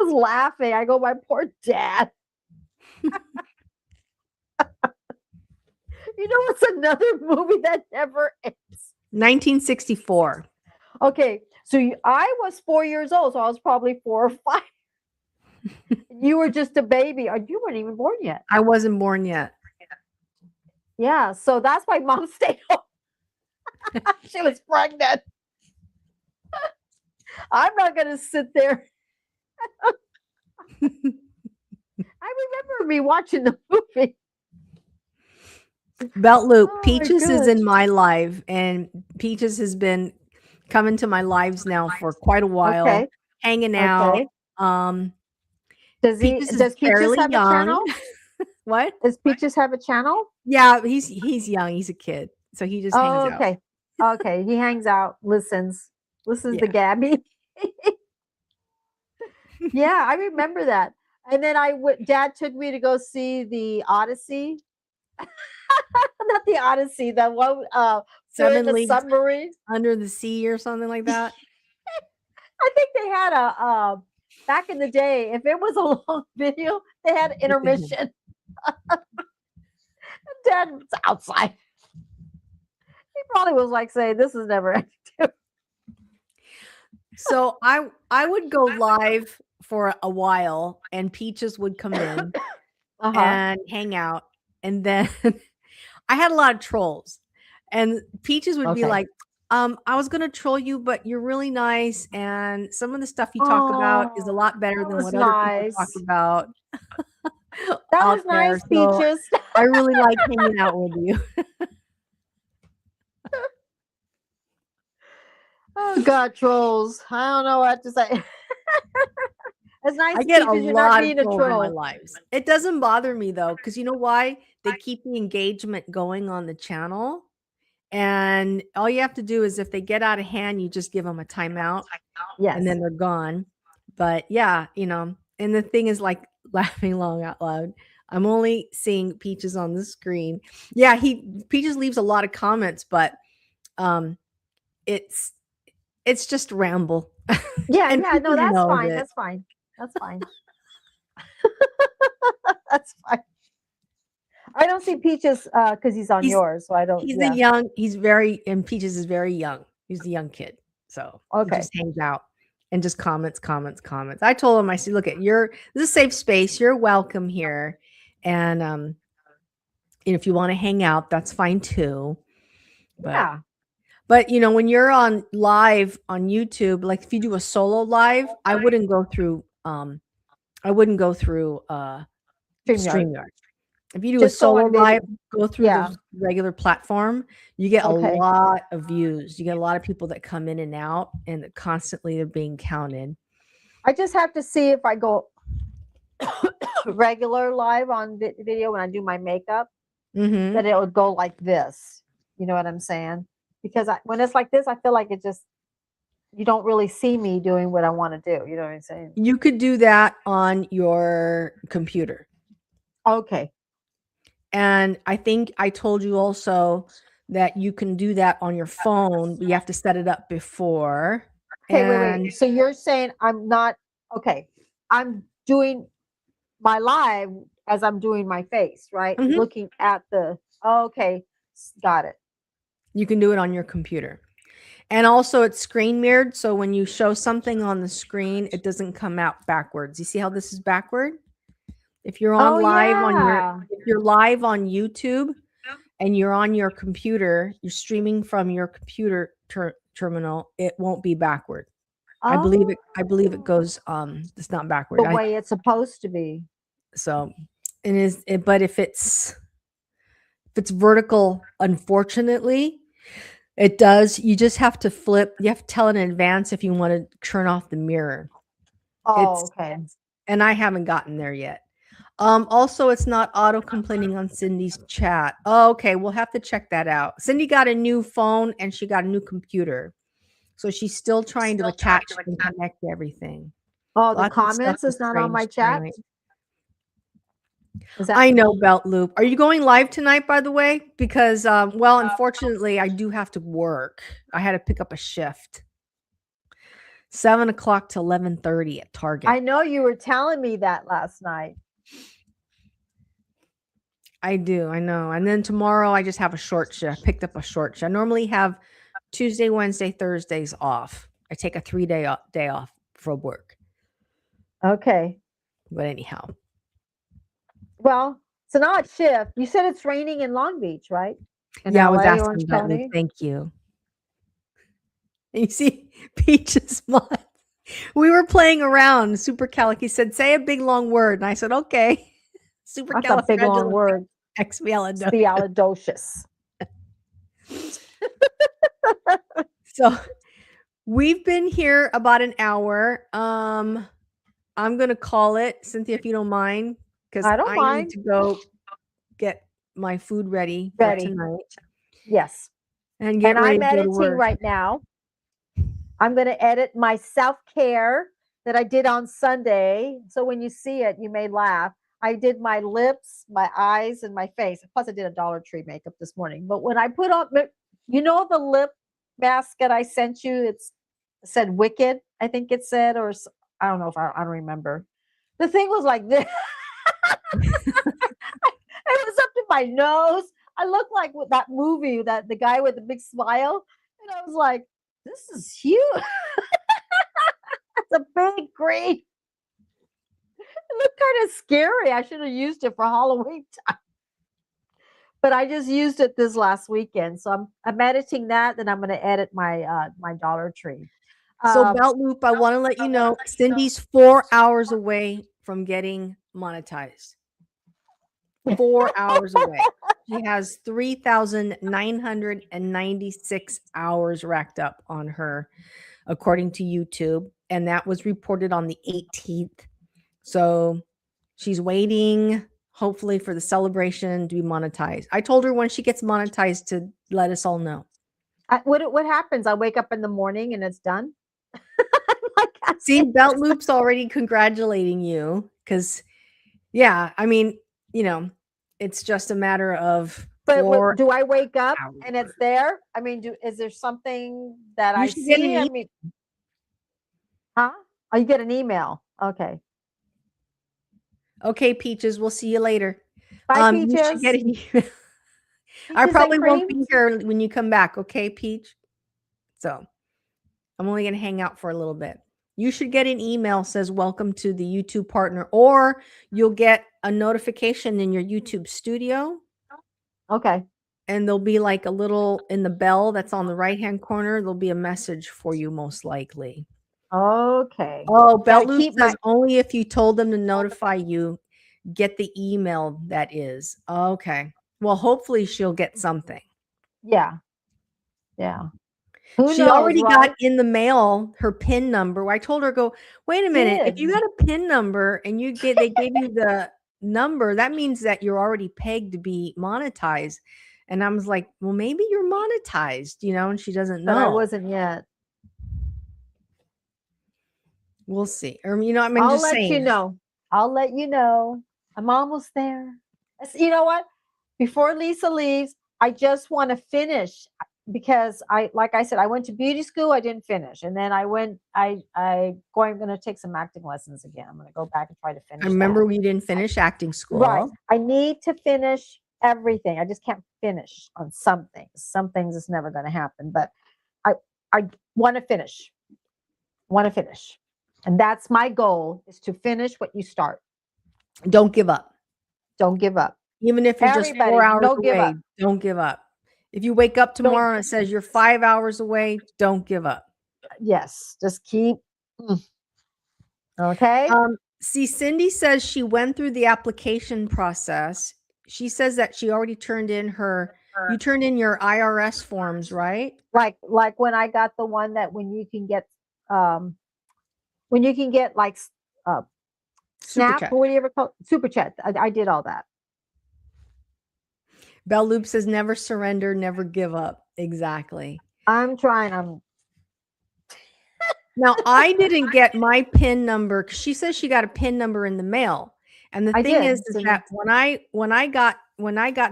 was laughing. I go, my poor dad. You know what's another movie that never ends? 1964. Okay, so I was 4 years old, so I was probably 4 or 5. You were just a baby, or you weren't even born yet. I wasn't born yet. Yeah, so that's why mom stayed home. She was pregnant. I'm not going to sit there. I remember me watching the movie. Belt Loop. Peaches is in my life, and Peaches has been coming to my lives now for quite a while, hanging out. Does Peaches have young. A channel? What? Does Peaches have a channel? Yeah, he's young. He's a kid, so he just hangs out. Okay, he hangs out, listens to Gabby. Yeah, I remember that. And then Dad took me to go see the Odyssey. Not the Odyssey, the one 7 Leagues Submarine Under the Sea or something like that. I think they had back in the day, if it was a long video, they had Look at him. intermission. Dad's outside. He probably was like saying, "This is never ending." So I would go live for a while, and Peaches would come in Uh-huh. and hang out, and then I had a lot of trolls, and Peaches would be Okay. like, I was gonna troll you, but you're really nice, and some of the stuff you talk about is a Oh, lot better that than was what other people talk nice. about That out was there. nice, So Peaches. I really like hanging out with you. Oh God, trolls. I don't know what to say. It's I nice, get a Peaches. You're not lot of being a trolls in my troll. lives. It doesn't bother me though, because you know why? They keep the engagement going on the channel. And all you have to do is if they get out of hand, you just give them a timeout and Yes. then they're gone. But yeah, and the thing is like laughing long out loud. I'm only seeing Peaches on the screen. Yeah, Peaches leaves a lot of comments, but um it's it's just ramble. Yeah, And yeah. people No, that's know fine. that That's fine. That's fine. That's fine. I don't see Peaches because he's on he's yours, so I don't. Yeah. and Peaches is very young. He's a young kid. So he Okay. just hangs out and just comments. I told him, I said, look at this is a safe space. You're welcome here. And if you want to hang out, that's fine too. But Yeah. when you're on live on YouTube, like if you do a solo live, I wouldn't go through StreamYard. StreamYard. If you do a Just go solo on video. live, go through Yeah. the regular platform, you get a Okay. lot of views. You get a lot of people that come in and out, and that constantly they're being counted. I just have to see if I go regular live on video when I do my makeup, Mhm. that it would go like this. You know what I'm saying? Because when it's like this, I feel like it just, you don't really see me doing what I want to do. You know what I'm saying? You could do that on your computer. Okay. And I think I told you also that you can do that on your phone, but you have to set it up before. Okay, wait, And wait. So you're saying I'm not okay. I'm doing my live as I'm doing my face, right? Mhm. Looking at the okay, got it. You can do it on your computer. And also it's screen mirrored, so when you show something on the screen, it doesn't come out backwards. You see how this is backward? If you're on Oh live yeah. if you're live on YouTube and you're on your computer, you're streaming from your computer terminal, it won't be backward. Oh, I believe it goes it's not backward. the way it's supposed to be. So but if it's vertical, unfortunately, it does. You just have to you have to tell in advance if you want to turn off the mirror. Oh, It's okay. and I haven't gotten there yet. Also, it's not auto completing on Cindy's chat. Oh, okay, we'll have to check that out. Cindy got a new phone and she got a new computer. So she's still trying to attach and connect everything. Oh, the Lots of stuff comments is is not on my strange chat. tonight. Is that I know, Belt Loop. Are you going live tonight, by the way? Because, well, unfortunately, I do have to work. I had to pick up a shift. 7 o'clock to 11:30 at Target. I know you were telling me that last night. I do, I know. And then tomorrow I just have a short shift. I picked up a short shift. I normally have Tuesday, Wednesday, Thursdays off. I take a 3-day day off from work. Okay. But anyhow. Well, it's an odd shift. You said it's raining in Long Beach, right? In Yeah, I was LA, asking Orange about Luke. County. Thank you. And you see Peach's mom. We were playing around. Super Calic. He said, say a big long word. And I said, okay. Super That's a big long word. Expialidocious. Expialidocious. So we've been here about an hour. I'm gonna call it, Cynthia, if you don't mind, because I don't I need mind. to go get my food ready for Ready. tonight Yes. and get And ready I'm to go to editing work. right now. I'm going to edit my self-care that I did on Sunday. So when you see it, you may laugh. I did my lips, my eyes, and my face. Plus, I did a Dollar Tree makeup this morning. But when I put on, the lip mask that I sent you, it said Wicked, I think it said, or I don't know if I don't remember. The thing was like this. It was up to my nose. I looked like with that movie, that the guy with the big smile. And I was like, this is huge. It's a big green. It looked kind of scary. I should have used it for Halloween time. But I just used it this last weekend. So I'm editing that, then I'm going to edit my Dollar Tree. So Belt Loop, I want to let you know Cindy's 4 hours away from getting monetized. 4 hours away. She has 3,996 hours racked up on her, according to YouTube. And that was reported on the 18th. So she's waiting, hopefully, for the celebration to be monetized. I told her when she gets monetized to let us all know. What happens? I wake up in the morning and it's done. See, Belt Loop's already congratulating you because, yeah, I mean, it's just a matter of. But do I wake up and it's there? I mean, is there something that I see? I mean, huh? Oh, you get an email. Okay. Okay, Peaches, we'll see you later. Bye, Peaches. You should get an email. I probably won't be here when you come back. Okay, Peach? So I'm only going to hang out for a little bit. You should get an email says welcome to the YouTube partner, or you'll get a notification in your YouTube studio. Okay. And there'll be like a little in the bell that's on the right-hand corner. There'll be a message for you most likely. Okay. Oh, Belt Loop says only if you told them to notify you, get the email that is. Okay. Well, hopefully she'll get something. Yeah. Yeah. She already got in the mail her PIN number. I told her, go, wait a minute. If you got a PIN number and they gave you the number, that means that you're already pegged to be monetized. And I was like, well, maybe you're monetized, and she doesn't know. But I wasn't yet. We'll see. Or, I'm just saying. I'll let you know. I'm almost there. You know what? Before Lisa leaves, I just want to finish because like I said, I went to beauty school. I didn't finish. And then I'm going to take some acting lessons again. I'm going to go back and try to finish. I remember we didn't finish acting school. Right. I need to finish everything. I just can't finish on some things. Some things it's never going to happen, but I want to finish. And that's my goal, is to finish what you start. Don't give up. Don't give up. Even if you're just 4 hours away, don't give up. If you wake up tomorrow and it says you're 5 hours away, don't give up. Yes. Just keep. Okay. See, Cindy says she went through the application process. She says that she already turned in you turned in your IRS forms, right? Like when I got the one that when you can get like SNAP, or whatever called Super Chat. I did all that. Bell Loop says never surrender, never give up. Exactly. I'm trying. Now, I didn't get my PIN number because she says she got a PIN number in the mail. And the thing is that when I got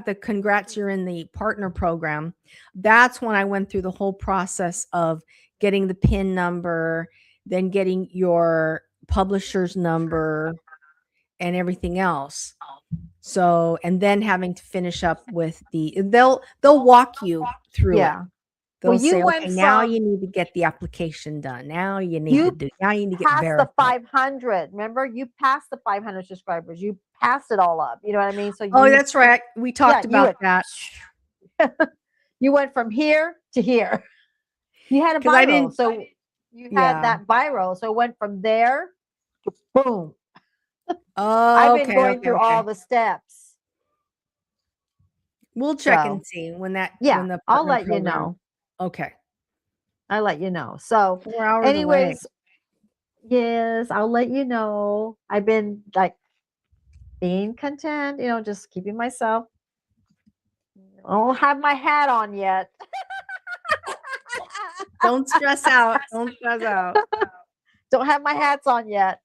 the congrats, you're in the partner program, that's when I went through the whole process of getting the PIN number, then getting your publisher's number and everything else. So, and then having to finish up with they'll walk you through it. They'll say, okay, now you need to get the application done. Now you need to get verified. The 500. Remember, you passed the 500 subscribers. You passed it all up. You know what I mean? So that's right. We talked about that. You went from here to here. You had a viral. So you had that viral. So it went from there to boom. I've been going through all the steps. We'll check and see when that. Yeah, when I'll let you know. Okay. I'll let you know. So 4 hours anyways, away. Yes, I'll let you know. I've been like being content, just keeping myself. I don't have my hat on yet. Don't stress out. Don't stress out. Don't have my hats on yet.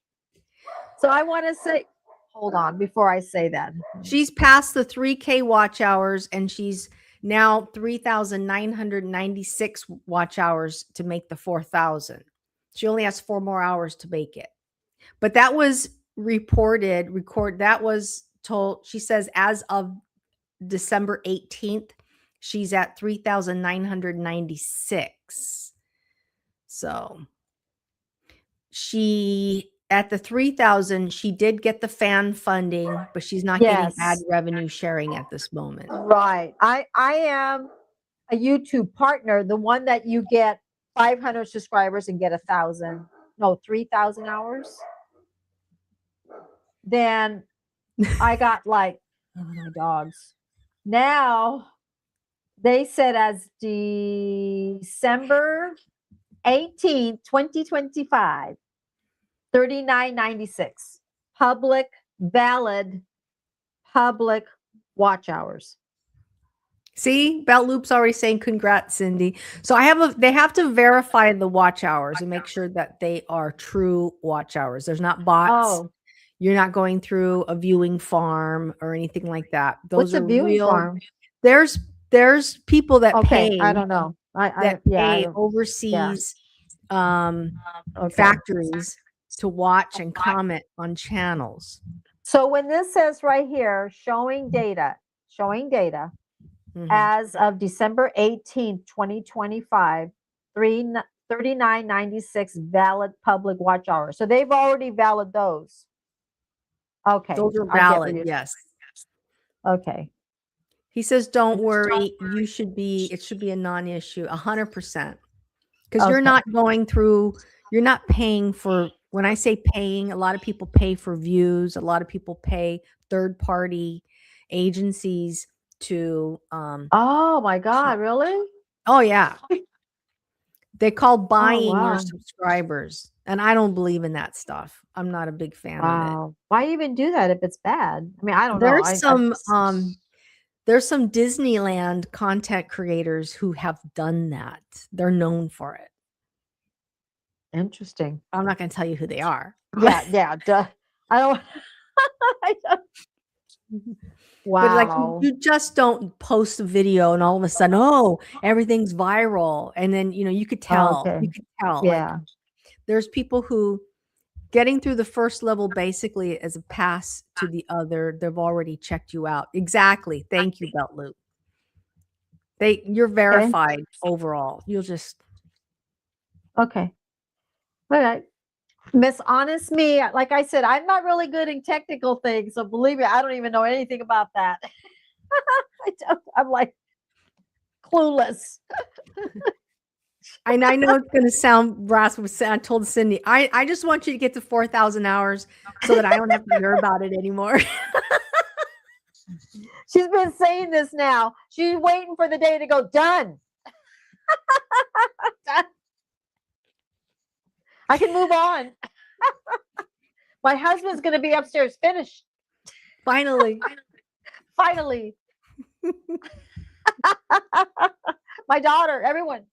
So I want to say, hold on before I say that. She's past the 3K watch hours and she's now 3,996 watch hours to make the 4,000. She only has 4 more hours to make it. But that was that was told, she says, as of December 18th, she's at 3,996. So she, at the 3,000, she did get the fan funding, but she's not getting ad Yes. revenue sharing at this moment. Right. I am a YouTube partner, the one that you get 500 subscribers and get 1,000, no, 3,000 hours. Then I got like, oh my dogs. Now they said as December 18th, 2025, 39.96 public valid public watch hours. See, Belt Loop's already saying congrats, Cindy. So they have to verify the watch hours and make sure that they are true watch hours. There's not bots. Oh, You're not going through a viewing farm or anything like that. Those what's a are viewing real. farm? There's people that Okay, pay I don't know. I pay don't, overseas okay. factories to watch and comment on channels. So when this says right here, showing data as of December 18th, 2025, 39.96 valid public watch hours. So they've already valid those. Okay. Those are I get what valid, you're yes. Okay. He says, don't worry, it should be a non-issue, 100%. Because you're Okay. not going through, you're not paying for, when I say paying, a lot of people pay for views. A lot of people pay third-party agencies to, Oh my God, really? oh yeah. They call buying your wow. subscribers. And I don't believe in that stuff. I'm not a big fan of it. Wow. Why even do that if it's bad? I mean, I don't know. There's some Disneyland content creators who have done that. They're known for it. Interesting. I'm not going to tell you who they are. Yeah. Duh. I don't. I don't. Wow. But like you just don't post a video and all of a sudden, oh, everything's viral. And then, you could tell. Okay. You could tell. Yeah. Like there's people who getting through the first level basically as a pass to the other. They've already checked you out. Exactly. Thank you, Belt Loop. You're verified overall. You'll just Okay. All right. Miss Honest Me, like I said, I'm not really good in technical things. So believe me, I don't even know anything about that. I'm like clueless. And I know it's going to sound brass. I told Cindy, I just want you to get to 4,000 hours so that I don't have to hear about it anymore. She's been saying this now. She's waiting for the day to go done. Done. I can move on. My husband's going to be upstairs. Finished. Finally. Finally. My daughter, everyone.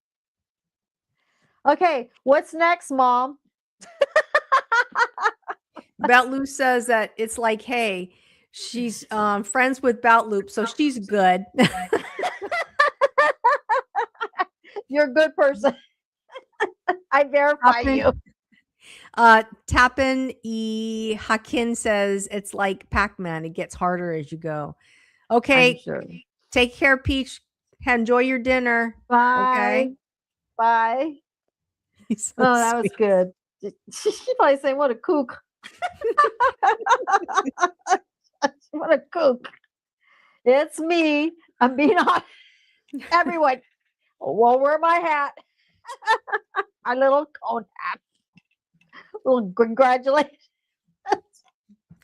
Okay, what's next, Mom? Boutloop says that it's like, hey, she's friends with Boutloop, so she's good. You're a good person. I verify you. Tapin E Hakin says it's like Pac-Man. It gets harder as you go. Okay. Sure. Take care, Peach. Enjoy your dinner. Bye. Okay. Bye. So that was good. She's probably saying, what a kook. What a kook. It's me. I'm being honest. Everyone, well, wear my hat. My little cone hat. Well, congratulations.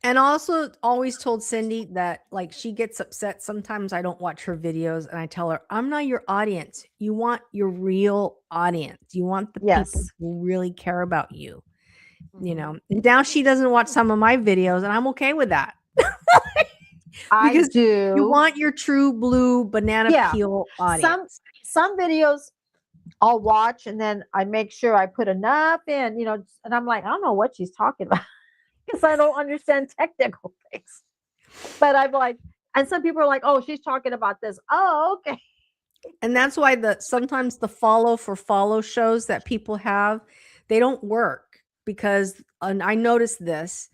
And also always told Cindy that like she gets upset. Sometimes I don't watch her videos and I tell her, I'm not your audience. You want your real audience. You want the people who really care about you. And now she doesn't watch some of my videos and I'm okay with that. Because you want your true blue banana peel audience. Some videos I'll watch and then I make sure I put enough in, and I'm like, I don't know what she's talking about because I don't understand technical things. But I'm like, and some people are like, oh, she's talking about this. Oh, okay. And that's why sometimes the follow for follow shows that people have, they don't work because and I noticed this.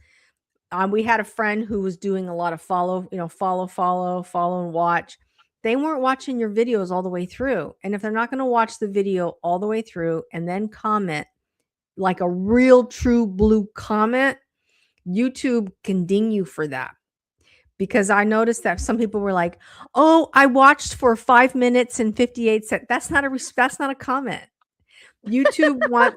We had a friend who was doing a lot of follow and watch. They weren't watching your videos all the way through. And if they're not going to watch the video all the way through and then comment like a real true blue comment, YouTube can ding you for that. Because I noticed that some people were like, "Oh, I watched for 5 minutes and 58 seconds." That's not a comment. YouTube wants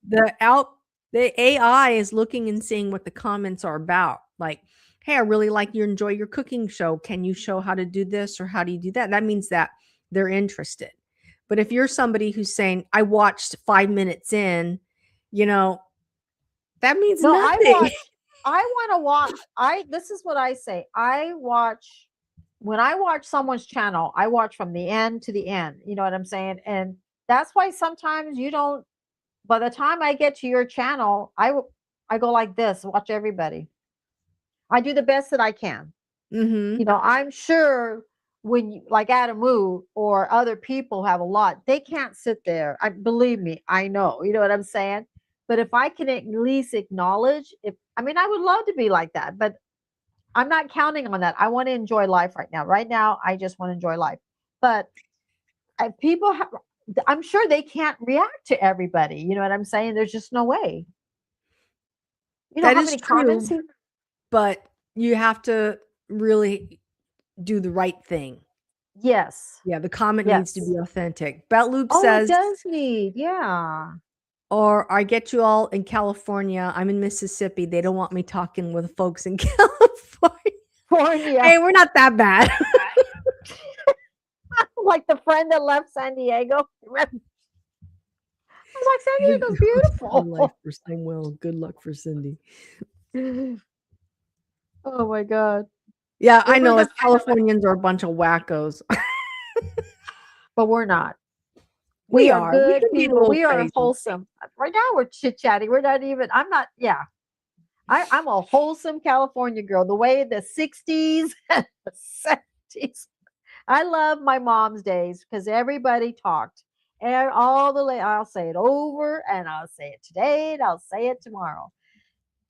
the out the AI is looking and seeing what the comments are about. Like, "Hey, I really like you enjoy your cooking show. Can you show how to do this or how do you do that?" That means that they're interested. But if you're somebody who's saying, "I watched 5 minutes in," you know, that means No, nothing. I want to watch. This is what I say. When I watch someone's channel, I watch from the end to the end. You know what I'm saying? And that's why sometimes you don't, by the time I get to your channel, I go like this, watch everybody. I do the best that I can. Mhm. I'm sure when you, like Adam Wu or other people have a lot, they can't sit there. I believe me, I know. You know what I'm saying? But if I can at least acknowledge, if I mean, I would love to be like that, but I'm not counting on that. I want to enjoy life right now. Right now, I just want to enjoy life. But people have, I'm sure they can't react to everybody. You know what I'm saying? There's just no way. You know That how is many comments true, he, but you have to really do the right thing. yes. Yeah, the comment needs to Yes. be authentic. Loop Oh, it says, does need. Yeah. or I get you all in California. I'm in Mississippi. They don't want me talking with folks in California. California. Hey, we're not that bad. Like the friend that left San Diego. I was like, San Diego's Her life beautiful. for Samuel. Good luck for Cindy. Oh my God. Yeah, We I were know. the, Us Californians are a bunch of wackos. but we're not. We We are are. We good can be a people. little We are crazy. wholesome. Right now we're chit chatting. We're not even, I'm not, yeah. I'm a wholesome California girl. The way the 60s and the 70s. I love my mom's days because everybody talked. And I'll say it over and I'll say it today and I'll say it tomorrow.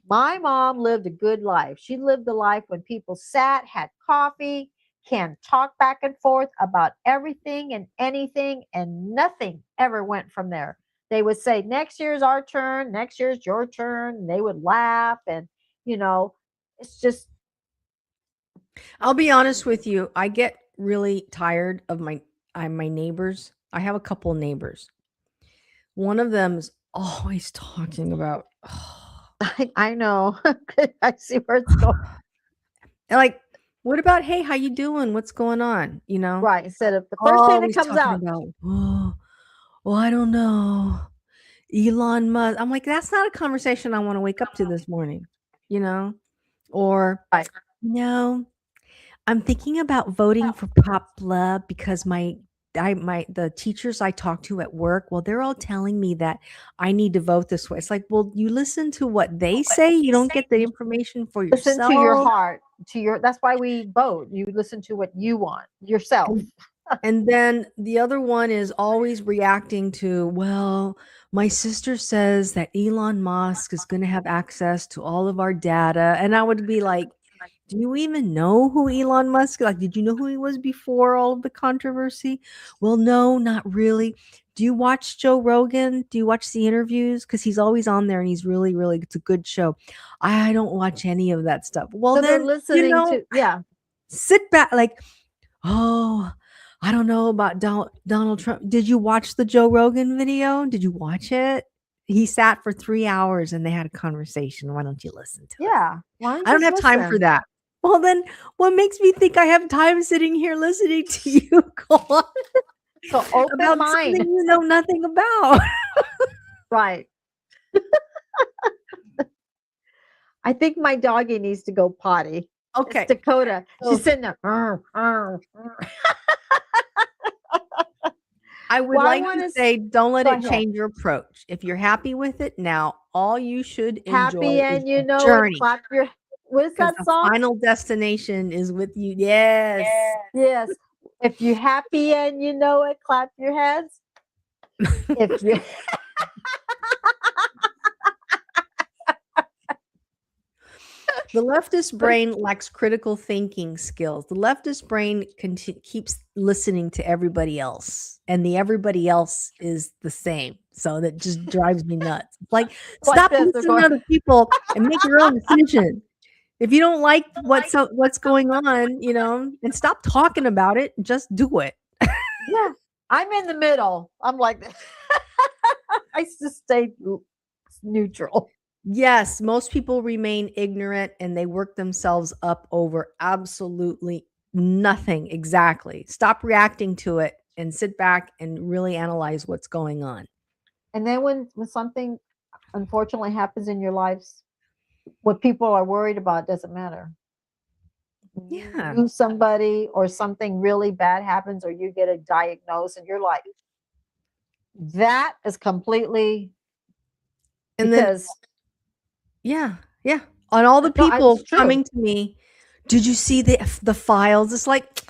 My mom lived a good life. She lived the life when people sat, had coffee, can talk back and forth about everything and anything, and nothing ever went from there. They would say, next year's our turn, next year's your turn. And they would laugh. And, you know, it's just, I'll be honest with you. I get really tired of my neighbors. I have a couple neighbors. One of them's always talking about I know. I see where it's going. like, what about, hey, how you doing? What's going on? You know? Right. Instead of the first thing that Always comes talking out, about, oh, well, I don't know. Elon Musk. I'm like, that's not a conversation I want to wake up to this morning, you know? Or, right. no, I'm thinking about voting for Pop Blah because the teachers I talk to at work, well, they're all telling me that I need to vote this way. It's like, well, you listen to what they say, you don't get the information for Listen to your yourself. heart, that's why we vote. You listen to what you want yourself. And and then the other one is always reacting to, well, my sister says that Elon Musk is going to have access to all of our data. And I would be like, do you even know who Elon Musk? Like, did you know who he was before all of the controversy? Well, no, not really. Do you watch Joe Rogan? Do you watch the interviews? Because he's always on there and he's really, really, it's a good show. I don't watch any of that stuff. Well, So they're then, you listening know, to, yeah. sit back, like, oh, I don't know about Donald Trump. Did you watch the Joe Rogan video? Did you watch it? He sat for 3 hours and they had a conversation. Why don't you listen to it? Yeah. Why don't I you don't just have time for listen? that. Well, then what makes me think I have time sitting here listening to you go on So open about something mind. you know nothing about? Right. I think my doggy needs to go potty. It's Okay. Dakota. She's So sitting there. "Arr, arr, arr." I would Well, I like want to to say, don't let go it ahead. change your approach. If you're happy with it now, all you should enjoy Happy is and you the know it. journey. Clap your, what is Because that the song? final destination is with you. Yes. Yes. If you're happy and you know it, clap your hands. If you The leftist brain lacks critical thinking skills. The leftist brain keeps listening to everybody else, and the everybody else is the same. So that just drives me nuts. It's like, Watch stop this. They're listening to going. other people and make your own decision. If you don't like what's going on, and stop talking about it, just do it. Yeah, I'm in the middle. I'm like, I just stay neutral. Yes, most people remain ignorant and they work themselves up over absolutely nothing. Exactly. Stop reacting to it and sit back and really analyze what's going on. And then when something unfortunately happens in your lives, what people are worried about doesn't matter. You Yeah. lose somebody or something really bad happens or you get a diagnosis and you're like, that is completely And because then, yeah. On all the no, people it's true. coming to me, did you see the files? It's like,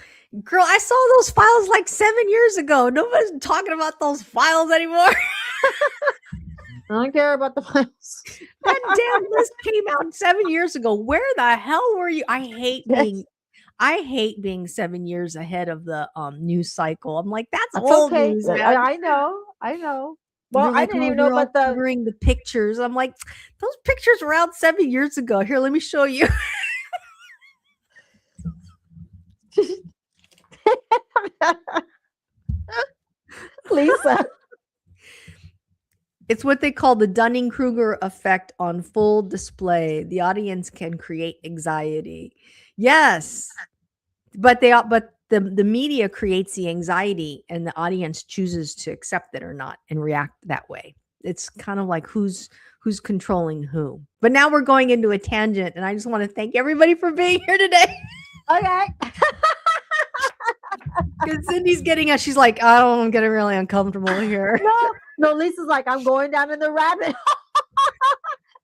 girl, I saw those files like 7 years ago. Nobody's talking about those files anymore. I don't care about the files. That damn list came out 7 years ago. Where the hell were you? I hate being 7 years ahead of the news cycle. I'm like, that's old okay. news, man. I know. Well, They're I like, didn't oh, even know they're all about the. covering the pictures. I'm like, those pictures were out 7 years ago. Here, let me show you. Lisa. It's what they call the Dunning-Kruger effect on full display. The audience can create anxiety. Yes, but the media creates the anxiety, and the audience chooses to accept it or not and react that way. It's kind of like who's controlling who. But now we're going into a tangent, and I just want to thank everybody for being here today. Okay. Because Cindy's getting us. She's like, I'm getting really uncomfortable here. No, Lisa's like, I'm going down in the rabbit.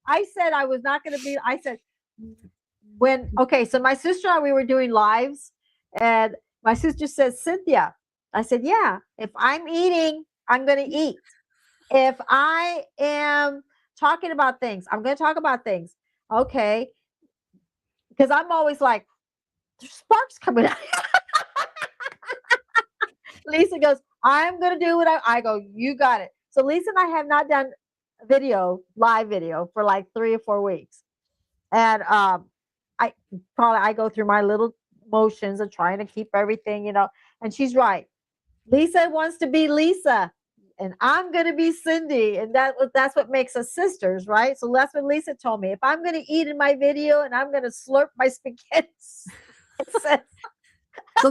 I said I was not going to be. I said so my sister and I, we were doing lives, and my sister says, Cynthia, I said, yeah, if I'm eating, I'm going to eat. If I am talking about things, I'm going to talk about things. Okay. Because I'm always like, there's sparks coming out. Lisa goes, I'm going to do what I go, you got it. So Lisa and I have not done live video for like 3 or 4 weeks. And I go through my little motions of trying to keep everything, and she's right. Lisa wants to be Lisa and I'm going to be Cindy. And that's what makes us sisters, right? So that's what Lisa told me. If I'm going to eat in my video and I'm going to slurp my spaghetti. So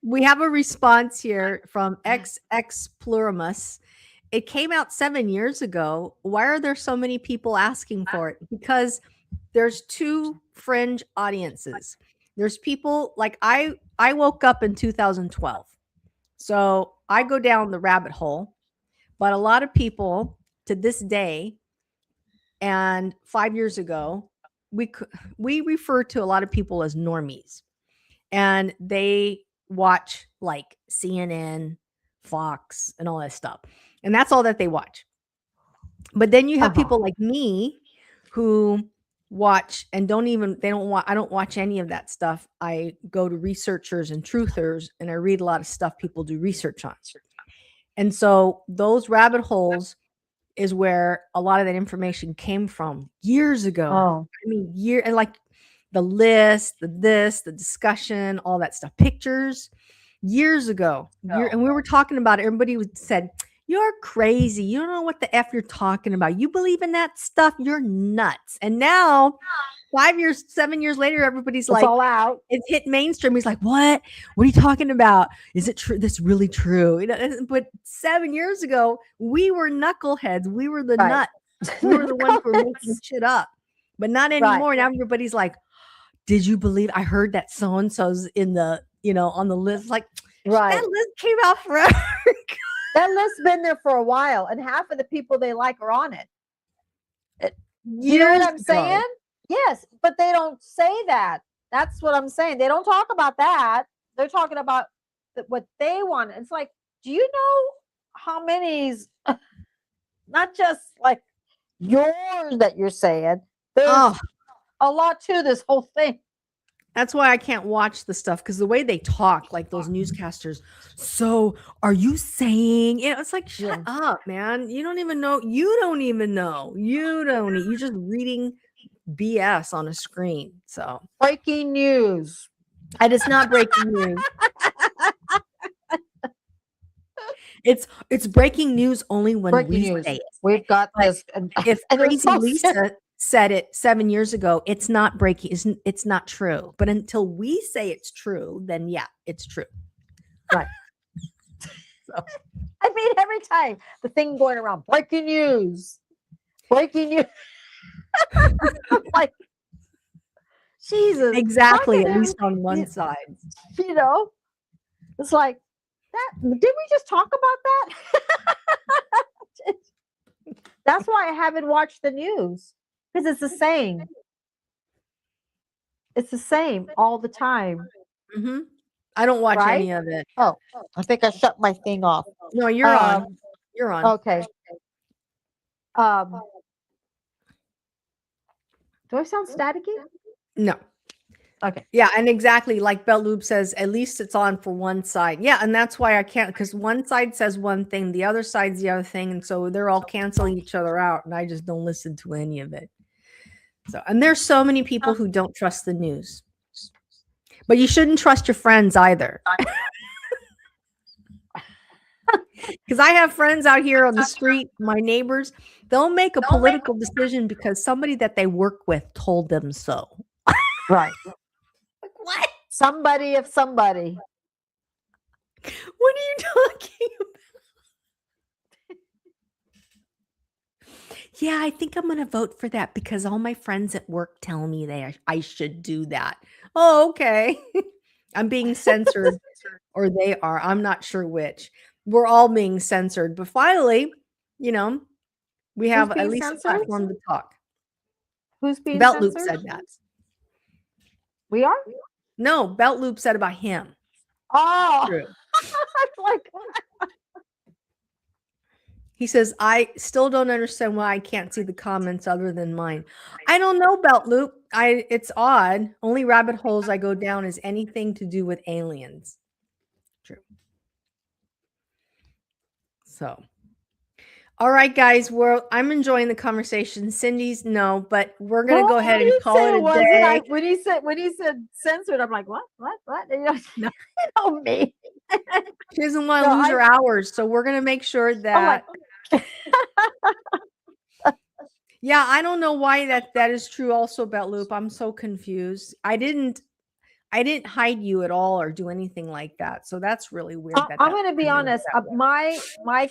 we have a response here from XX Plurimus. It came out 7 years ago. Why are there so many people asking for it? Because there's 2 fringe audiences. There's people like I woke up in 2012. So I go down the rabbit hole, but a lot of people to this day and 5 years ago, we refer to a lot of people as normies. And they watch like CNN, Fox, and all that stuff. And that's all that they watch. But then you have people like me who watch and I don't watch any of that stuff. I go to researchers and truthers and I read a lot of stuff people do research on. And so those rabbit holes is where a lot of that information came from years ago. I mean, and like the list, the discussion, all that stuff, pictures years ago. And we were talking about it. Everybody said, you're crazy. You don't know what the F you're talking about. You believe in that stuff. You're nuts. And now 7 years later, everybody's like, all out. It's hit mainstream. He's like, what are you talking about? Is it true? That's really true. But 7 years ago, we were knuckleheads. We were the nuts. We were the ones who were making shit up, but not anymore. Right. Now everybody's like, did you believe I heard that so-and-so's in the, on the list? Like, right. That list came out forever. That list's been there for a while, and half of the people they like are on it. You know what I'm saying? Yes, but they don't say that. That's what I'm saying. They don't talk about that. They're talking about what they want. It's like, do you know how many's, not just like yours that you're saying, there's a lot to this whole thing. That's why I can't watch the stuff, because the way they talk, like those newscasters. So, are you saying? It's like, shut up, man. You don't even know. You don't even know. You're just reading BS on a screen. So, Breaking news. and it's not breaking news. It's breaking news only when Breaking we news. say it. We've got But this. if and it was Crazy so Lisa said it 7 years ago, it's not breaking. It's not true. But until we say it's true, then yeah, it's true. Right. So, I mean, every time the thing going around, breaking news. Breaking news. Like, Jesus. exactly, how at can least on one you- side. You know, it's like that. Did we just talk about that? That's why I haven't watched the news, because it's the same. It's the same all the time. Hmm. I don't watch Right? any of it. Oh, I think I shut my thing off. No, you're on. You're on. Okay. Um, do I sound staticky? No. Okay. Yeah, and exactly like Belt Loop says, at least it's on for one side. Yeah, and that's why I can't, because one side says one thing, the other side's the other thing, and so they're all canceling each other out, and I just don't listen to any of it. So, and there's so many people who don't trust the news, but you shouldn't trust your friends either. Because I have friends out here on the street, my neighbors, they'll make a political decision because somebody that they work with told them so. Right. Like, what? Somebody of somebody. What are you talking about? Yeah, I think I'm going to vote for that because all my friends at work tell me I should do that. Oh, okay. I'm being censored, or they are. I'm not sure which. We're all being censored. But finally, we have at being least censored? a platform to talk. Who's being Belt Loop censored? said that. We are? No, Belt Loop said about him. Oh. True. Like, He says, I still don't understand why I can't see the comments other than mine. I don't know, Belt Loop. It's odd. Only rabbit holes I go down is anything to do with aliens. True. So, all right, guys. I'm enjoying the conversation. Cindy's no, but we're gonna go ahead and call it a day. When he said censored, I'm like, what? And you know me. She doesn't want to lose her hours, so we're gonna make sure that. Yeah, I don't know why that is true. Also, Belt Loop, I'm so confused. I didn't hide you at all or do anything like that. So that's really weird. I'm going to be honest. My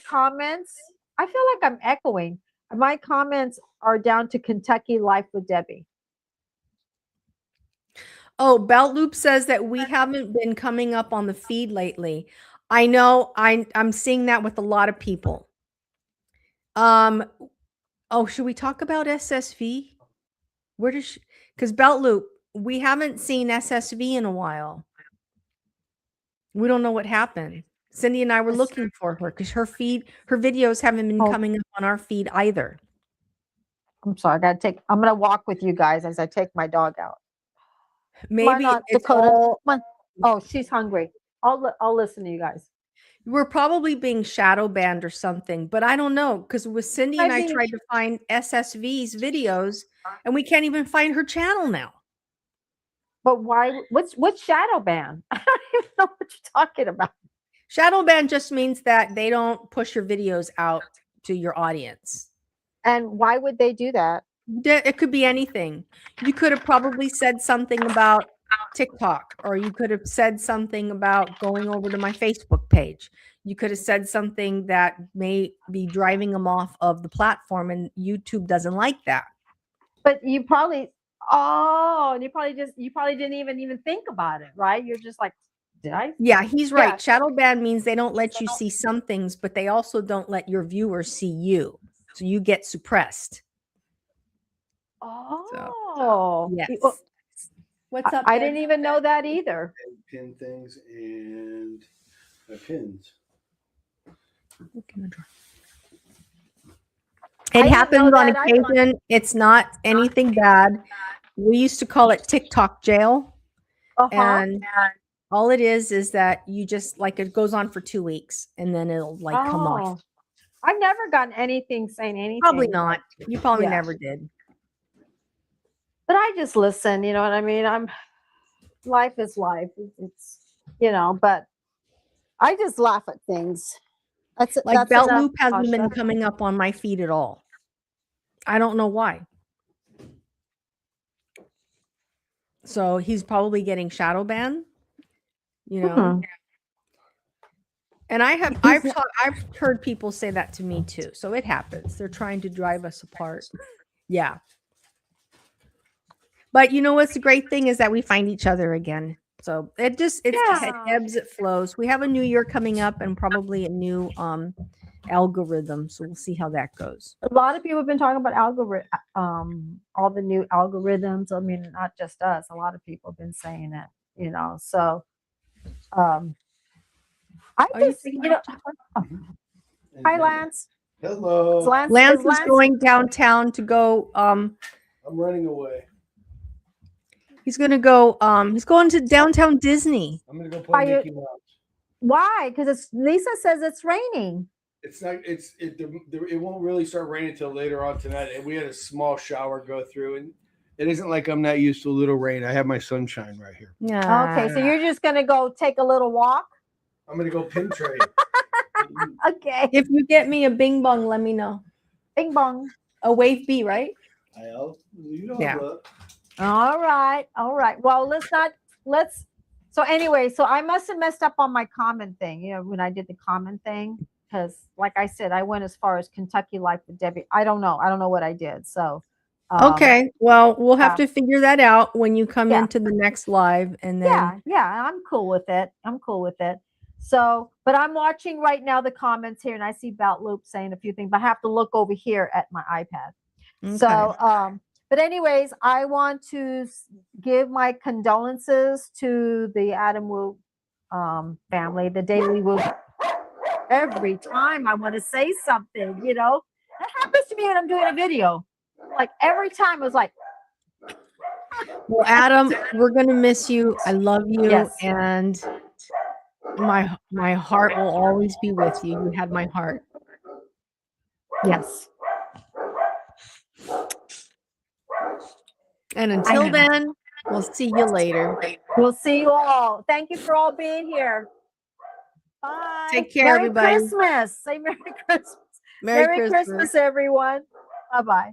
comments, I feel like I'm echoing. My comments are down to Kentucky Life with Debbie. Oh, Belt Loop says that we haven't been coming up on the feed lately. I know. I'm seeing that with a lot of people. Oh, should we talk about SSV? Where does because Belt Loop, we haven't seen SSV in a while. We don't know what happened. Cindy and I were looking for her because her videos haven't been coming up on our feed either. I'm sorry. I'm going to walk with you guys as I take my dog out. Maybe it's Dakota. Oh, she's hungry. I'll listen to you guys. We're probably being shadow banned or something, but I don't know because with Cindy and I tried to find SSV's videos and we can't even find her channel now. But why? What's shadow ban? I don't even know what you're talking about. Shadow ban just means that they don't push your videos out to your audience. And why would they do that? It could be anything. You could have probably said something about TikTok, or you could have said something about going over to my Facebook page. You could have said something that may be driving them off of the platform, and YouTube doesn't like that. But you probably you probably didn't even think about it, right? You're just like, did I? Yeah, he's right. Yeah. Shadow ban means they don't let you see some things, but they also don't let your viewers see you. So you get suppressed. Oh, so, yes. What's up? I didn't even know that either. Pin things and pins. It happens on occasion. It's not anything bad. We used to call it TikTok jail. Uh-huh. And all it is that you just like it goes on for 2 weeks and then it'll like come off. Oh, I've never gotten anything saying anything. Probably not. You probably Yeah. never did. But I just listen, you know what I mean? Life is life. It's but I just laugh at things. Like Belt enough, Loop hasn't been Tasha. coming up on my feed at all. I don't know why. So he's probably getting shadow banned, you know. Mhm. And I've heard people say that to me too. So it happens. They're trying to drive us apart. Yeah. But you know what's the great thing is that we find each other again. So it Yeah. ebbs, it flows. We have a new year coming up and probably a new algorithm. So we'll see how that goes. A lot of people have been talking about all the new algorithms. I mean, not just us. A lot of people have been saying it, So I Are you just, thinking And hi then- Lance. Hello. Lance is going downtown to go I'm running away. he's gonna go he's going to downtown Disney. I'm gonna go Are play you- Mickey Mouse. Why? Because Lisa says it's raining. It's not. It won't really start raining until later on tonight. And we had a small shower go through, and it isn't like I'm not used to a little rain. I have my sunshine right here. Yeah. Okay, so you're just gonna go take a little walk. I'm gonna go pin trade. Okay. If you get me a bing bong, let me know. Bing bong. A wave B, right? Yeah. All right. Well, so anyway, so I must have messed up on my comment thing, when I did the comment thing, because like I said, I went as far as Kentucky Life with Debbie. I don't know what I did. So Okay. Well, we'll have to figure that out when you come Yeah. into the next live and then yeah, I'm cool with it. So, but I'm watching right now the comments here and I see Belt Loop saying a few things, but I have to look over here at my iPad. Okay. So, but anyways, I want to give my condolences to the Adam Wu family, the Daily Wu. Every time I want to say something, that happens to me when I'm doing a video. Like every time, I was like, Well, Adam, we're gonna miss you. I love you, Yes. and my heart will always be with you. You had my heart. yes. And until know. then, we'll see you later. We'll see you all. Thank you for all being here. Bye. Take care, Merry everybody. Christmas. Say Merry Christmas. Merry Christmas. Christmas, everyone. Bye-bye.